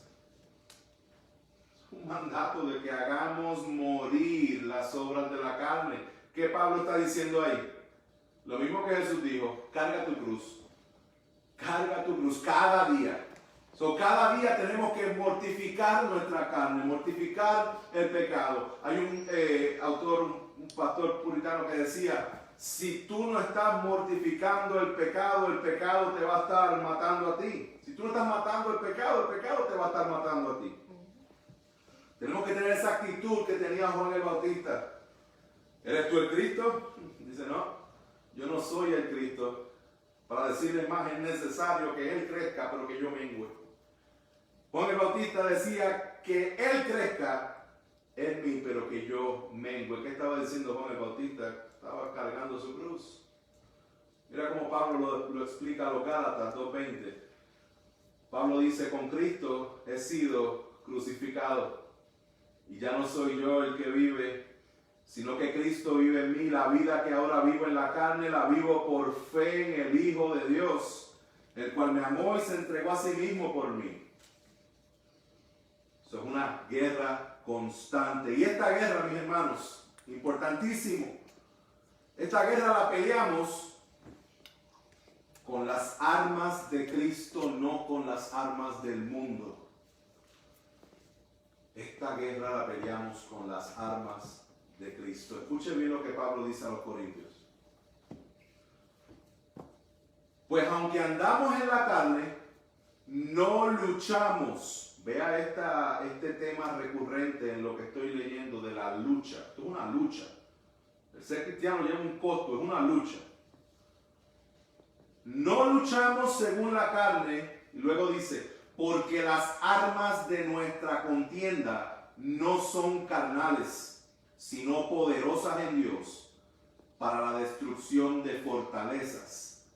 Es un mandato de que hagamos morir las obras de la carne. ¿Qué Pablo está diciendo ahí? Lo mismo que Jesús dijo, carga tu cruz. Carga tu cruz cada día. Cada día tenemos que mortificar nuestra carne, mortificar el pecado. Hay un un pastor puritano que decía, si tú no estás mortificando el pecado te va a estar matando a ti. Si tú no estás matando el pecado te va a estar matando a ti. Tenemos que tener esa actitud que tenía Juan el Bautista. ¿Eres tú el Cristo? Dice, no, yo no soy el Cristo. Para decirle más, es necesario que Él crezca, pero que yo mengüe. Juan el Bautista decía que Él crezca en mí, pero que yo mengüe. ¿Qué estaba diciendo Juan el Bautista? Estaba cargando su cruz. Mira cómo Pablo lo explica a los Gálatas 2:20. Pablo dice, con Cristo he sido crucificado. Y ya no soy yo el que vive, sino que Cristo vive en mí. La vida que ahora vivo en la carne, la vivo por fe en el Hijo de Dios, el cual me amó y se entregó a sí mismo por mí. Eso es una guerra constante. Y esta guerra, mis hermanos, importantísimo, esta guerra la peleamos con las armas de Cristo, no con las armas del mundo. Esta guerra la peleamos con las armas de Cristo. Escuche bien lo que Pablo dice a los Corintios. Pues aunque andamos en la carne, no luchamos. Vea este tema recurrente en lo que estoy leyendo de la lucha. Esto es una lucha. El ser cristiano lleva un costo, es una lucha. No luchamos según la carne, y luego dice, porque las armas de nuestra contienda no son carnales, sino poderosas en Dios para la destrucción de fortalezas,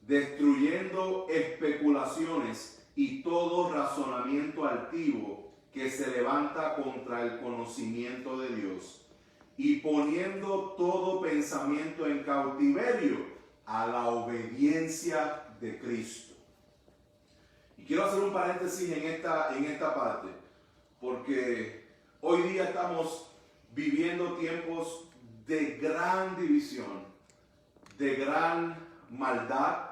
destruyendo especulaciones y todo razonamiento altivo que se levanta contra el conocimiento de Dios, y poniendo todo pensamiento en cautiverio a la obediencia de Cristo. Y quiero hacer un paréntesis en esta parte, porque hoy día estamos viviendo tiempos de gran división, de gran maldad,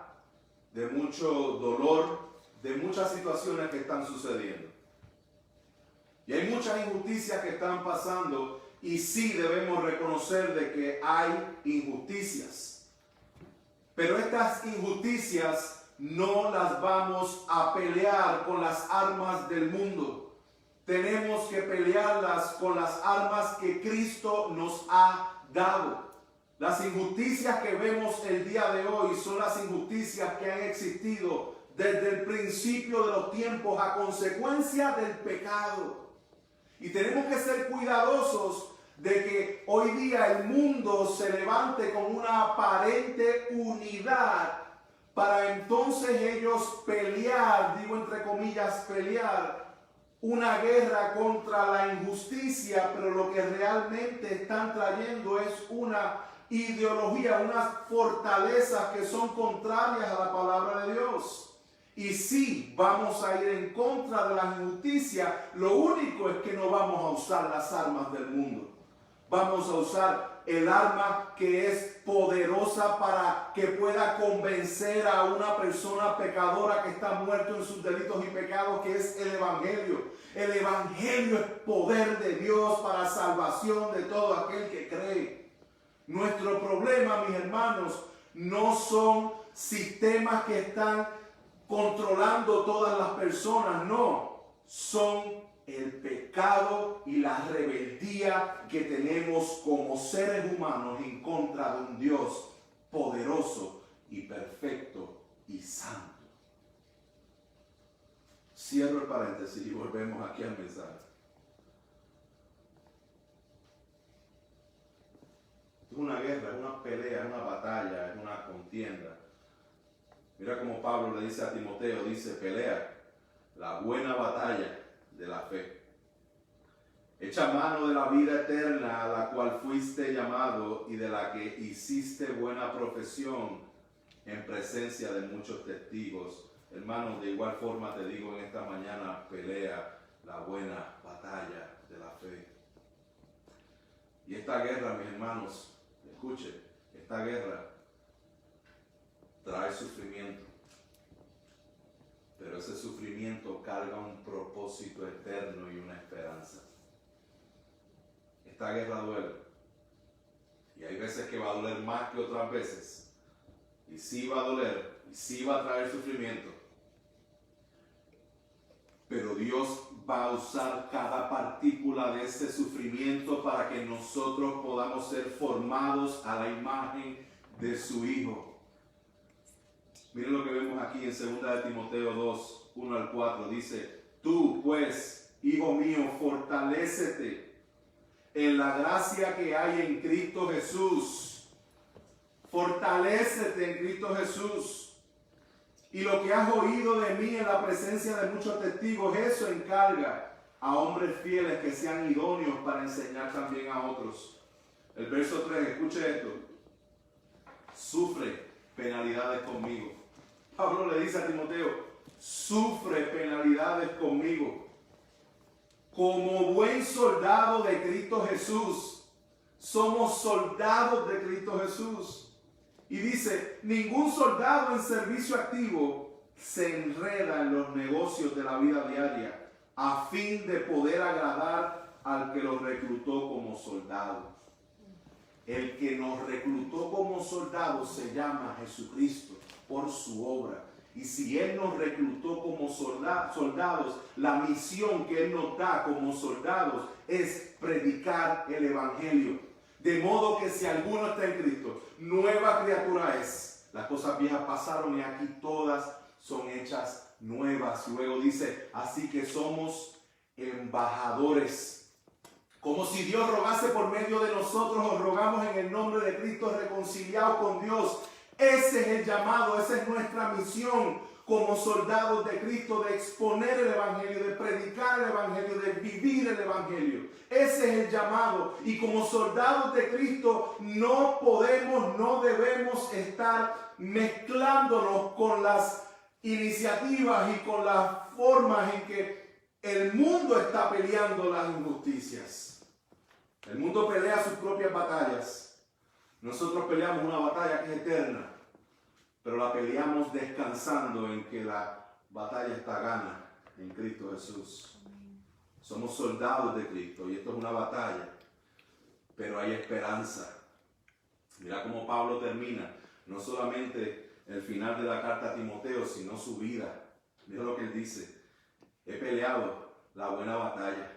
de mucho dolor, de muchas situaciones que están sucediendo. Y hay muchas injusticias que están pasando, y sí debemos reconocer de que hay injusticias. Pero estas injusticias no las vamos a pelear con las armas del mundo. Tenemos que pelearlas con las armas que Cristo nos ha dado. Las injusticias que vemos el día de hoy son las injusticias que han existido desde el principio de los tiempos a consecuencia del pecado. Y tenemos que ser cuidadosos de que hoy día el mundo se levante con una aparente unidad para entonces ellos pelear, digo entre comillas pelear, una guerra contra la injusticia, pero lo que realmente están trayendo es una ideología, unas fortalezas que son contrarias a la palabra de Dios. Y sí, vamos a ir en contra de la injusticia, lo único es que no vamos a usar las armas del mundo. Vamos a usar el arma que es poderosa para que pueda convencer a una persona pecadora que está muerto en sus delitos y pecados, que es el Evangelio. El Evangelio es poder de Dios para salvación de todo aquel que cree. Nuestro problema, mis hermanos, no son sistemas que están controlando todas las personas, no, son el pecado y la rebeldía que tenemos como seres humanos en contra de un Dios poderoso y perfecto y santo. Cierro el paréntesis y volvemos aquí al mensaje. Es una guerra, es una pelea, es una batalla, es una contienda. Mira como Pablo le dice a Timoteo, dice, pelea la buena batalla de la fe. Echa mano de la vida eterna a la cual fuiste llamado y de la que hiciste buena profesión en presencia de muchos testigos. Hermanos, de igual forma te digo en esta mañana, pelea la buena batalla de la fe. Y esta guerra, mis hermanos, escuchen, esta guerra trae sufrimiento. Pero ese sufrimiento carga un propósito eterno y una esperanza. Esta guerra duele. Y hay veces que va a doler más que otras veces. Y sí va a doler, y sí va a traer sufrimiento. Pero Dios va a usar cada partícula de ese sufrimiento para que nosotros podamos ser formados a la imagen de su Hijo. Miren lo que vemos aquí en 2 de Timoteo 2, 1 al 4. Dice, tú pues, hijo mío, fortalécete en la gracia que hay en Cristo Jesús. Fortalécete en Cristo Jesús. Y lo que has oído de mí en la presencia de muchos testigos, eso encarga a hombres fieles que sean idóneos para enseñar también a otros. El verso 3, escuche esto. Sufre penalidades conmigo. Pablo le dice a Timoteo, sufre penalidades conmigo. Como buen soldado de Cristo Jesús. Somos soldados de Cristo Jesús. Y dice, ningún soldado en servicio activo se enreda en los negocios de la vida diaria a fin de poder agradar al que lo reclutó como soldado. El que nos reclutó como soldados se llama Jesucristo por su obra. Y si Él nos reclutó como soldados, la misión que Él nos da como soldados es predicar el Evangelio. De modo que si alguno está en Cristo, nueva criatura es. Las cosas viejas pasaron y aquí todas son hechas nuevas. Luego dice, así que somos embajadores. Como si Dios rogase por medio de nosotros, os rogamos en el nombre de Cristo reconciliados con Dios. Ese es el llamado, esa es nuestra misión como soldados de Cristo, de exponer el Evangelio, de predicar el Evangelio, de vivir el Evangelio. Ese es el llamado. Y como soldados de Cristo no podemos, no debemos estar mezclándonos con las iniciativas y con las formas en que el mundo está peleando las injusticias. El mundo pelea sus propias batallas. Nosotros peleamos una batalla que es eterna, pero la peleamos descansando en que la batalla está gana en Cristo Jesús. Somos soldados de Cristo y esto es una batalla, pero hay esperanza. Mira cómo Pablo termina, no solamente el final de la carta a Timoteo, sino su vida. Mira lo que él dice, he peleado la buena batalla,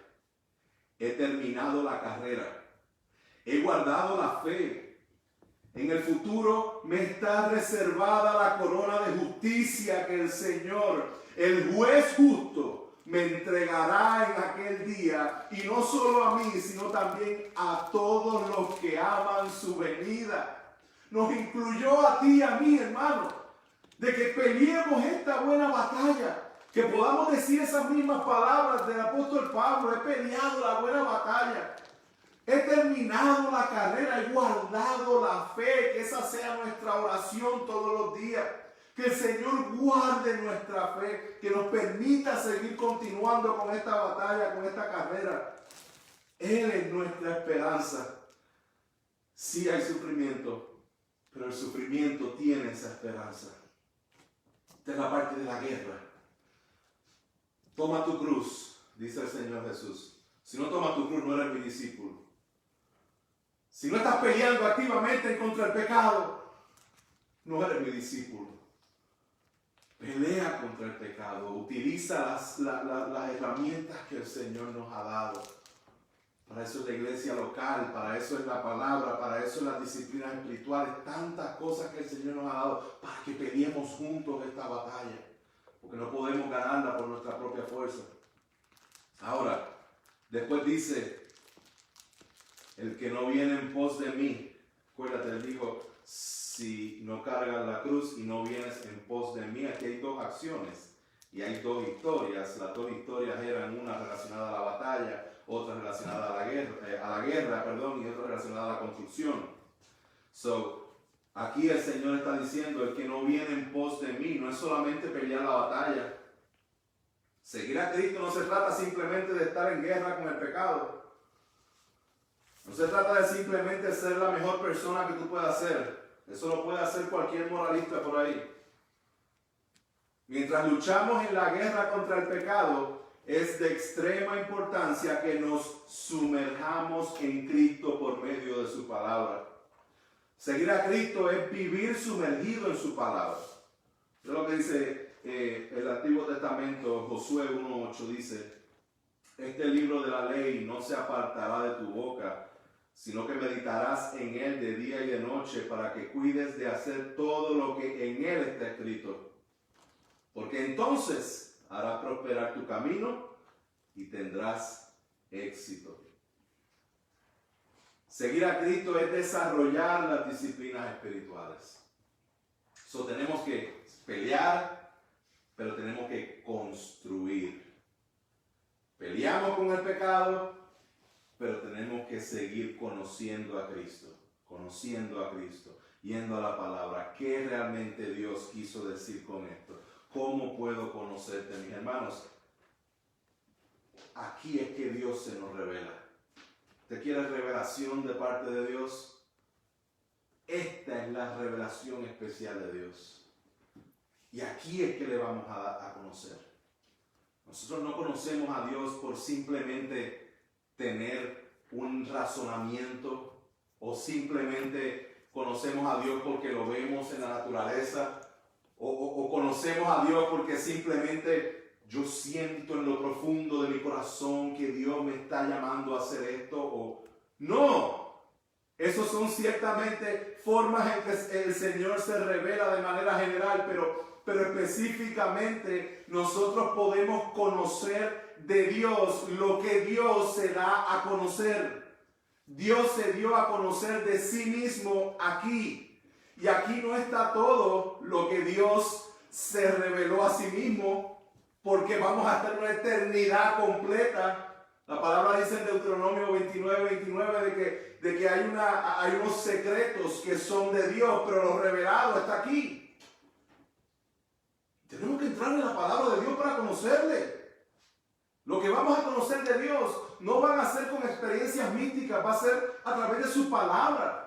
he terminado la carrera, he guardado la fe. En el futuro me está reservada la corona de justicia que el Señor, el juez justo, me entregará en aquel día. Y no solo a mí, sino también a todos los que aman su venida. Nos incluyó a ti y a mí, hermano, de que peleemos esta buena batalla. Que podamos decir esas mismas palabras del apóstol Pablo. He peleado la buena batalla. He terminado la carrera, he guardado la fe, que esa sea nuestra oración todos los días. Que el Señor guarde nuestra fe, que nos permita seguir continuando con esta batalla, con esta carrera. Él es nuestra esperanza. Sí hay sufrimiento, pero el sufrimiento tiene esa esperanza. Esta es la parte de la guerra. Toma tu cruz, dice el Señor Jesús. Si no tomas tu cruz, no eres mi discípulo. Si no estás peleando activamente contra el pecado, no eres mi discípulo. Pelea contra el pecado. Utiliza las herramientas que el Señor nos ha dado. Para eso es la iglesia local, para eso es la palabra, para eso es las disciplinas espirituales. Tantas cosas que el Señor nos ha dado para que peleemos juntos esta batalla. Porque no podemos ganarla por nuestra propia fuerza. Ahora, después dice, el que no viene en pos de mí, acuérdate, él dijo, si no cargas la cruz y no vienes en pos de mí, aquí hay dos acciones. Y hay dos historias. Las dos historias eran una relacionada a la batalla, otra relacionada a la guerra, y otra relacionada a la construcción. Aquí el Señor está diciendo, el que no viene en pos de mí, no es solamente pelear la batalla. Seguir a Cristo no se trata simplemente de estar en guerra con el pecado. No se trata de simplemente ser la mejor persona que tú puedas ser. Eso lo puede hacer cualquier moralista por ahí. Mientras luchamos en la guerra contra el pecado, es de extrema importancia que nos sumerjamos en Cristo por medio de su palabra. Seguir a Cristo es vivir sumergido en su palabra. Es lo que dice el Antiguo Testamento, Josué 1:8 dice, este libro de la ley no se apartará de tu boca, sino que meditarás en él de día y de noche para que cuides de hacer todo lo que en él está escrito. Porque entonces hará prosperar tu camino y tendrás éxito. Seguir a Cristo es desarrollar las disciplinas espirituales. Tenemos que pelear, pero tenemos que construir. Peleamos con el pecado, pero tenemos que seguir conociendo a Cristo, yendo a la palabra. ¿Qué realmente Dios quiso decir con esto? ¿Cómo puedo conocerte, mis hermanos? Aquí es que Dios se nos revela. ¿Te quieres revelación de parte de Dios? Esta es la revelación especial de Dios. Y aquí es que le vamos a conocer. Nosotros no conocemos a Dios por simplemente tener un razonamiento o simplemente conocemos a Dios porque lo vemos en la naturaleza o conocemos a Dios porque simplemente yo siento en lo profundo de mi corazón que Dios me está llamando a hacer esto. No, esos son ciertamente formas en que el Señor se revela de manera general, pero específicamente nosotros podemos conocer de Dios lo que Dios se da a conocer. Dios se dio a conocer de sí mismo aquí. Y aquí no está todo lo que Dios se reveló a sí mismo, porque vamos a estar una eternidad completa. La palabra dice en Deuteronomio 29 de que hay unos secretos que son de Dios, pero lo revelado está aquí. Tenemos que entrar en la palabra de Dios para conocerle. Lo que vamos a conocer de Dios no van a ser con experiencias místicas, va a ser a través de su palabra.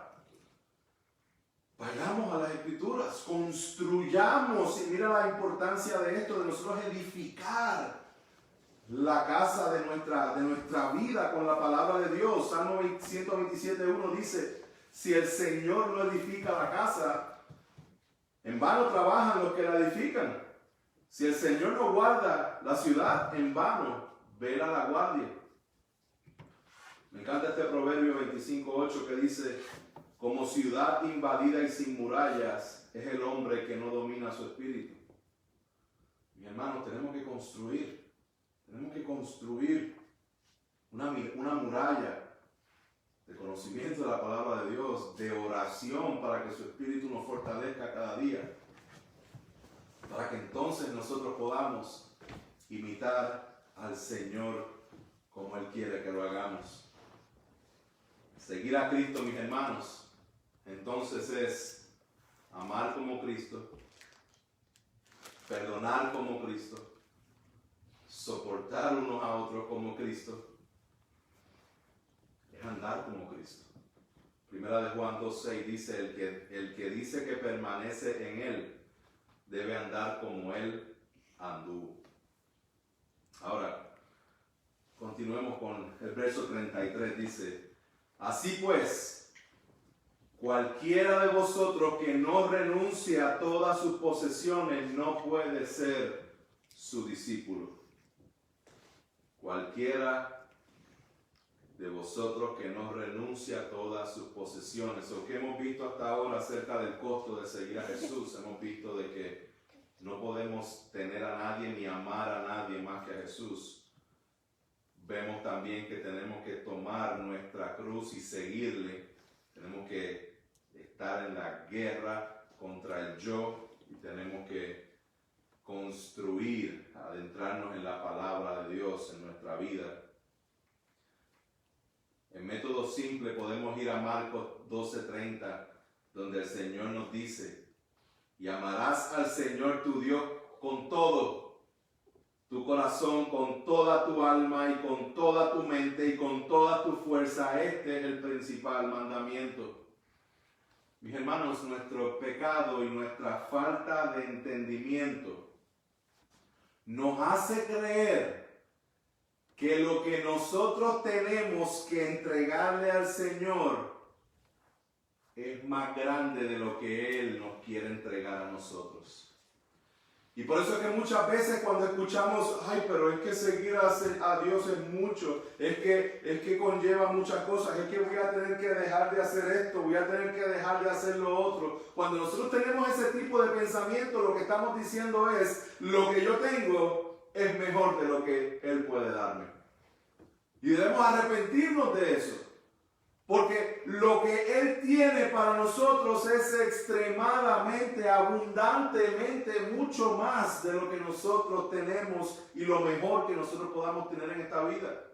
Vayamos a las Escrituras, construyamos, y mira la importancia de esto, de nosotros edificar la casa de nuestra vida con la palabra de Dios. Salmo 127:1 dice, si el Señor no edifica la casa, en vano trabajan los que la edifican. Si el Señor no guarda la ciudad, en vano vela la guardia. Me encanta este Proverbio 25:8 que dice, como ciudad invadida y sin murallas es el hombre que no domina su espíritu. Mi hermano, tenemos que construir una muralla de conocimiento de la palabra de Dios, de oración para que su espíritu nos fortalezca cada día, para que entonces nosotros podamos imitar al Señor como Él quiere que lo hagamos. Seguir a Cristo, mis hermanos, entonces es amar como Cristo, perdonar como Cristo, soportar unos a otros como Cristo, es andar como Cristo. Primera de Juan 2:6 dice, el que dice que permanece en Él, debe andar como Él anduvo. Ahora, continuemos con el verso 33, dice, así pues, cualquiera de vosotros que no renuncie a todas sus posesiones no puede ser su discípulo. Cualquiera de vosotros que no renuncie a todas sus posesiones. Lo que hemos visto hasta ahora acerca del costo de seguir a Jesús, hemos visto de que no podemos tener a nadie ni amar a nadie más que a Jesús. Vemos también que tenemos que tomar nuestra cruz y seguirle. Tenemos que estar en la guerra contra el yo y tenemos que construir, adentrarnos en la palabra de Dios en nuestra vida. En método simple podemos ir a Marcos 12:30, donde el Señor nos dice: y amarás al Señor tu Dios con todo tu corazón, con toda tu alma y con toda tu mente y con toda tu fuerza. Este es el principal mandamiento. Mis hermanos, nuestro pecado y nuestra falta de entendimiento nos hace creer que lo que nosotros tenemos que entregarle al Señor es más grande de lo que Él nos quiere entregar a nosotros. Y por eso es que muchas veces cuando escuchamos, ay, pero es que seguir a Dios es mucho, es que conlleva muchas cosas, es que voy a tener que dejar de hacer esto, voy a tener que dejar de hacer lo otro. Cuando nosotros tenemos ese tipo de pensamiento, lo que estamos diciendo es, lo que yo tengo es mejor de lo que Él puede darme. Y debemos arrepentirnos de eso. Porque lo que Él tiene para nosotros es extremadamente, abundantemente, mucho más de lo que nosotros tenemos y lo mejor que nosotros podamos tener en esta vida.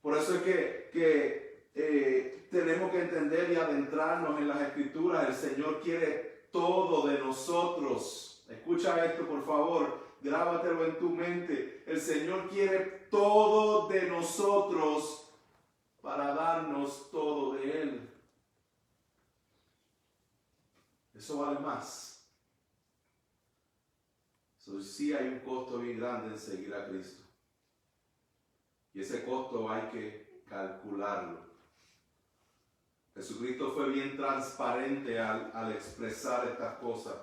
Por eso es que tenemos que entender y adentrarnos en las Escrituras. El Señor quiere todo de nosotros. Escucha esto, por favor, grábatelo en tu mente. El Señor quiere todo de nosotros para darnos todo de Él. Eso vale más. Sí hay un costo bien grande en seguir a Cristo. Y ese costo hay que calcularlo. Jesucristo fue bien transparente al expresar estas cosas.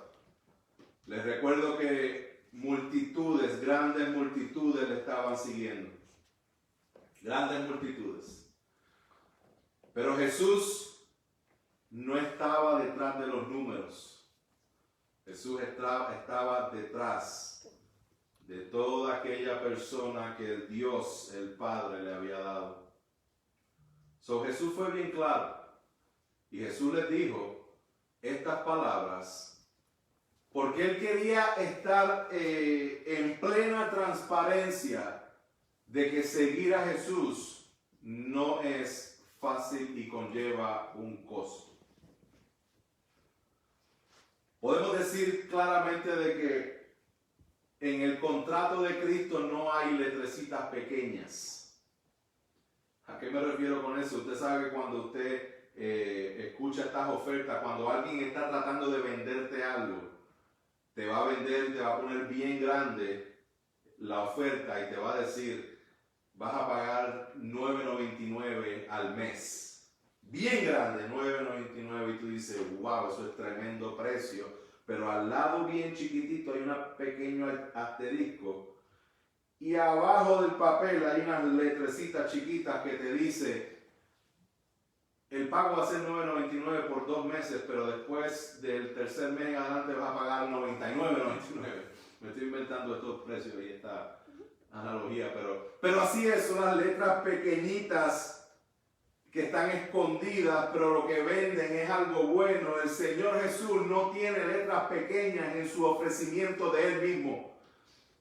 Les recuerdo que multitudes, grandes multitudes le estaban siguiendo. Grandes multitudes. Pero Jesús no estaba detrás de los números. Jesús estaba detrás de toda aquella persona que el Dios, el Padre, le había dado. Jesús fue bien claro. Y Jesús les dijo estas palabras porque Él quería estar en plena transparencia de que seguir a Jesús no es fácil y conlleva un costo. Podemos decir claramente de que en el contrato de Cristo no hay letrecitas pequeñas. ¿A qué me refiero con eso? Usted sabe que cuando usted escucha estas ofertas, cuando alguien está tratando de venderte algo, te va a vender, te va a poner bien grande la oferta y te va a decir: vas a pagar $9.99 al mes. Bien grande, $9.99. Y tú dices, wow, eso es tremendo precio. Pero al lado bien chiquitito hay un pequeño asterisco. Y abajo del papel hay unas letrecitas chiquitas que te dice, el pago va a ser $9.99 por 2 meses, pero después del tercer mes en adelante vas a pagar $99.99. Me estoy inventando estos precios y esta analogía, pero así es, son las letras pequeñitas que están escondidas, pero lo que venden es algo bueno. El Señor Jesús no tiene letras pequeñas en su ofrecimiento de Él mismo.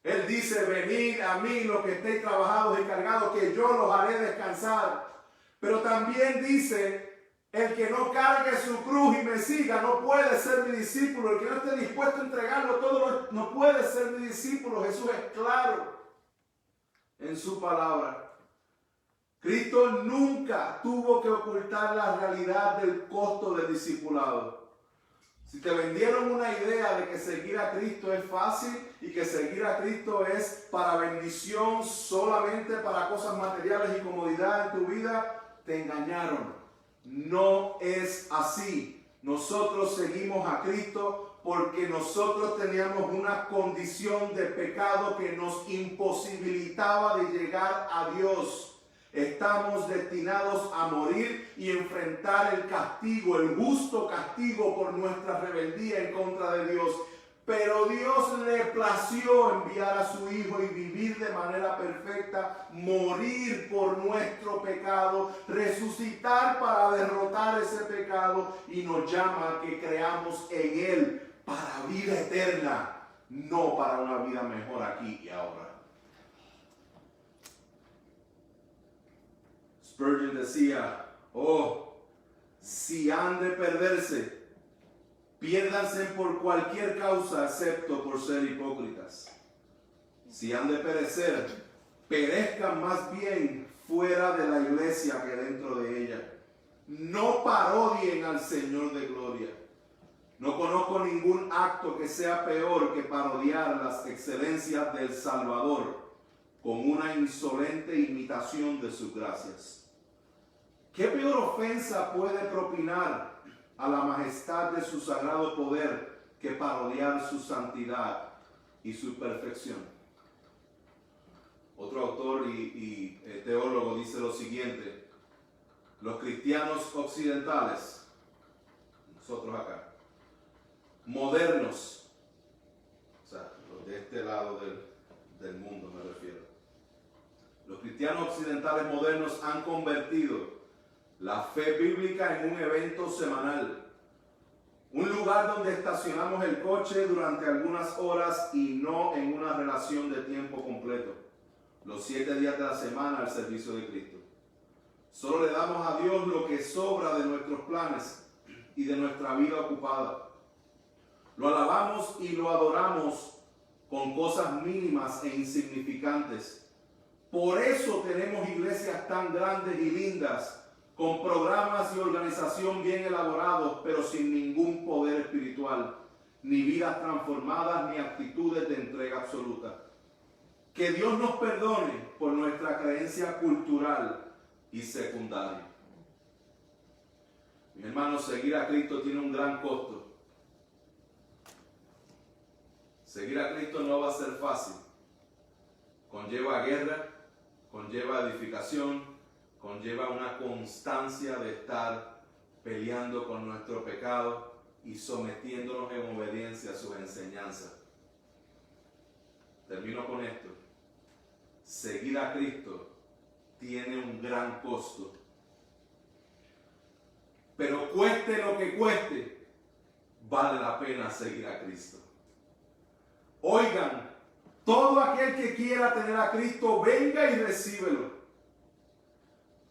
Él dice: venid a mí los que estéis trabajados y cargados, que yo los haré descansar. Pero también dice: el que no cargue su cruz y me siga no puede ser mi discípulo. El que no esté dispuesto a entregarlo todo no puede ser mi discípulo. Jesús es claro en su palabra. Cristo nunca tuvo que ocultar la realidad del costo del discipulado. Si te vendieron una idea de que seguir a Cristo es fácil y que seguir a Cristo es para bendición, solamente para cosas materiales y comodidad en tu vida, te engañaron. No es así. Nosotros seguimos a Cristo porque nosotros teníamos una condición de pecado que nos imposibilitaba de llegar a Dios. Estamos destinados a morir y enfrentar el castigo, el justo castigo por nuestra rebeldía en contra de Dios. Pero Dios le plació enviar a su Hijo y vivir de manera perfecta, morir por nuestro pecado, resucitar para derrotar ese pecado y nos llama a que creamos en Él para vida eterna. no para una vida mejor aquí y ahora. Spurgeon decía, oh, si han de perderse, piérdanse por cualquier causa excepto por ser hipócritas. Si han de perecer, perezcan más bien fuera de la iglesia que dentro de ella. No parodien al Señor de gloria. No conozco ningún acto que sea peor que parodiar las excelencias del Salvador con una insolente imitación de sus gracias. ¿Qué peor ofensa puede propinar a la majestad de su sagrado poder que parodiar su santidad y su perfección? Otro autor y teólogo dice lo siguiente: los cristianos occidentales, nosotros acá, modernos, o sea, los de este lado del mundo me refiero, los cristianos occidentales modernos han convertido la fe bíblica en un evento semanal, un lugar donde estacionamos el coche durante algunas horas y no en una relación de tiempo completo, los 7 días de la semana al servicio de Cristo. Solo le damos a Dios lo que sobra de nuestros planes y de nuestra vida ocupada. Lo alabamos y lo adoramos con cosas mínimas e insignificantes. Por eso tenemos iglesias tan grandes y lindas, con programas y organización bien elaborados, pero sin ningún poder espiritual, ni vidas transformadas, ni actitudes de entrega absoluta. Que Dios nos perdone por nuestra creencia cultural y secundaria. Mis hermanos, seguir a Cristo tiene un gran costo. Seguir a Cristo no va a ser fácil. Conlleva guerra, conlleva edificación, conlleva una constancia de estar peleando con nuestro pecado y sometiéndonos en obediencia a sus enseñanzas. Termino con esto. Seguir a Cristo tiene un gran costo. Pero cueste lo que cueste, vale la pena seguir a Cristo. Oigan, todo aquel que quiera tener a Cristo, venga y recíbelo.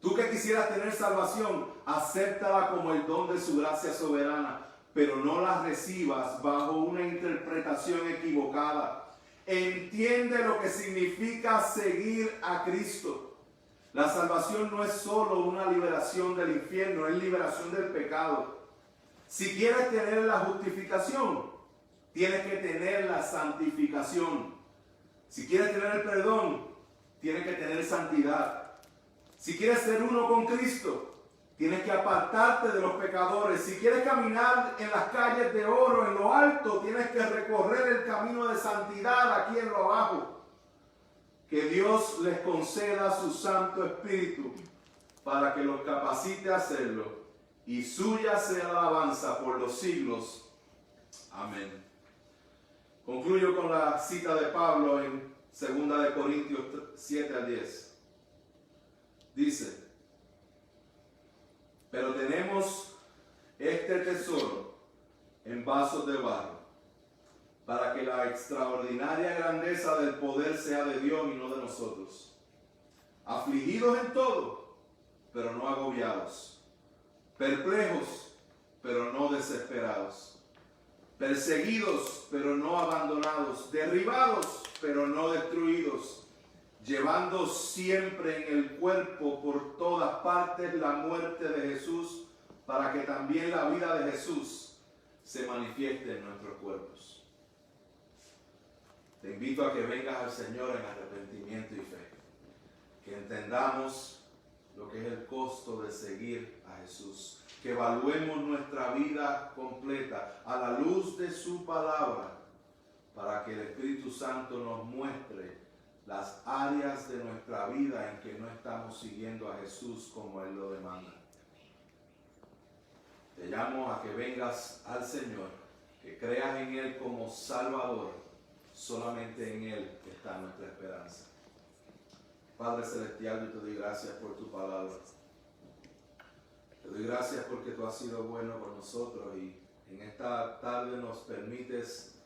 Tú que quisieras tener salvación, acéptala como el don de su gracia soberana, pero no la recibas bajo una interpretación equivocada. Entiende lo que significa seguir a Cristo. La salvación no es solo una liberación del infierno, es liberación del pecado. Si quieres tener la justificación, tienes que tener la santificación. Si quieres tener el perdón, tienes que tener santidad. Si quieres ser uno con Cristo, tienes que apartarte de los pecadores. Si quieres caminar en las calles de oro, en lo alto, tienes que recorrer el camino de santidad aquí en lo abajo. Que Dios les conceda su Santo Espíritu para que los capacite a hacerlo, y suya sea la alabanza por los siglos. Amén. Concluyo con la cita de Pablo en 2 Corintios 7 al 10. Dice: pero tenemos este tesoro en vasos de barro, para que la extraordinaria grandeza del poder sea de Dios y no de nosotros. Afligidos en todo, pero no agobiados. Perplejos, pero no desesperados. Perseguidos, pero no abandonados. Derribados, pero no destruidos. Llevando siempre en el cuerpo por todas partes la muerte de Jesús, para que también la vida de Jesús se manifieste en nuestros cuerpos. Te invito a que vengas al Señor en arrepentimiento y fe, que entendamos lo que es el costo de seguir a Jesús, que evaluemos nuestra vida completa a la luz de su palabra, para que el Espíritu Santo nos muestre las áreas de nuestra vida en que no estamos siguiendo a Jesús como Él lo demanda. Te llamo a que vengas al Señor, que creas en Él como Salvador. Solamente en Él está nuestra esperanza. Padre Celestial, yo te doy gracias por tu palabra. Te doy gracias porque tú has sido bueno con nosotros y en esta tarde nos permites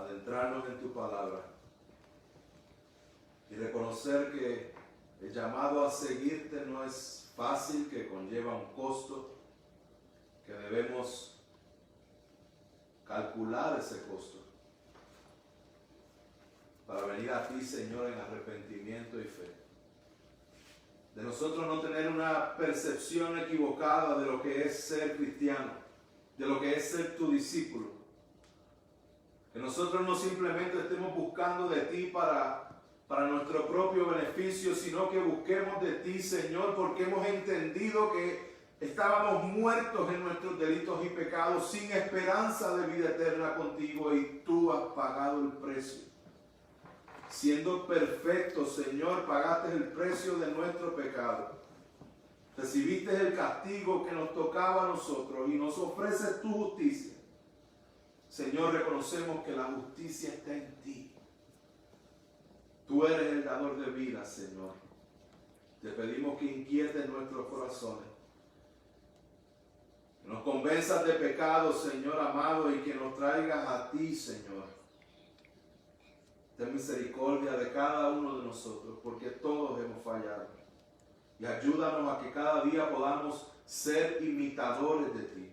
adentrarnos en tu palabra y reconocer que el llamado a seguirte no es fácil, que conlleva un costo, que debemos calcular ese costo para venir a ti, Señor, en arrepentimiento y fe. De nosotros no tener una percepción equivocada de lo que es ser cristiano, de lo que es ser tu discípulo. Que nosotros no simplemente estemos buscando de ti para nuestro propio beneficio, sino que busquemos de ti, Señor, porque hemos entendido que estábamos muertos en nuestros delitos y pecados, sin esperanza de vida eterna contigo, y tú has pagado el precio. Siendo perfecto, Señor, pagaste el precio de nuestro pecado. Recibiste el castigo que nos tocaba a nosotros y nos ofreces tu justicia. Señor, reconocemos que la justicia está en ti. Tú eres el dador de vida, Señor. Te pedimos que inquietes nuestros corazones. Que nos convenzas de pecado, Señor amado, y que nos traigas a ti, Señor. Ten misericordia de cada uno de nosotros, porque todos hemos fallado. Y ayúdanos a que cada día podamos ser imitadores de ti.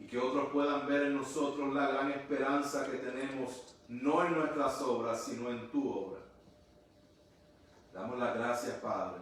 Y que otros puedan ver en nosotros la gran esperanza que tenemos, no en nuestras obras, sino en tu obra. Damos las gracias, Padre,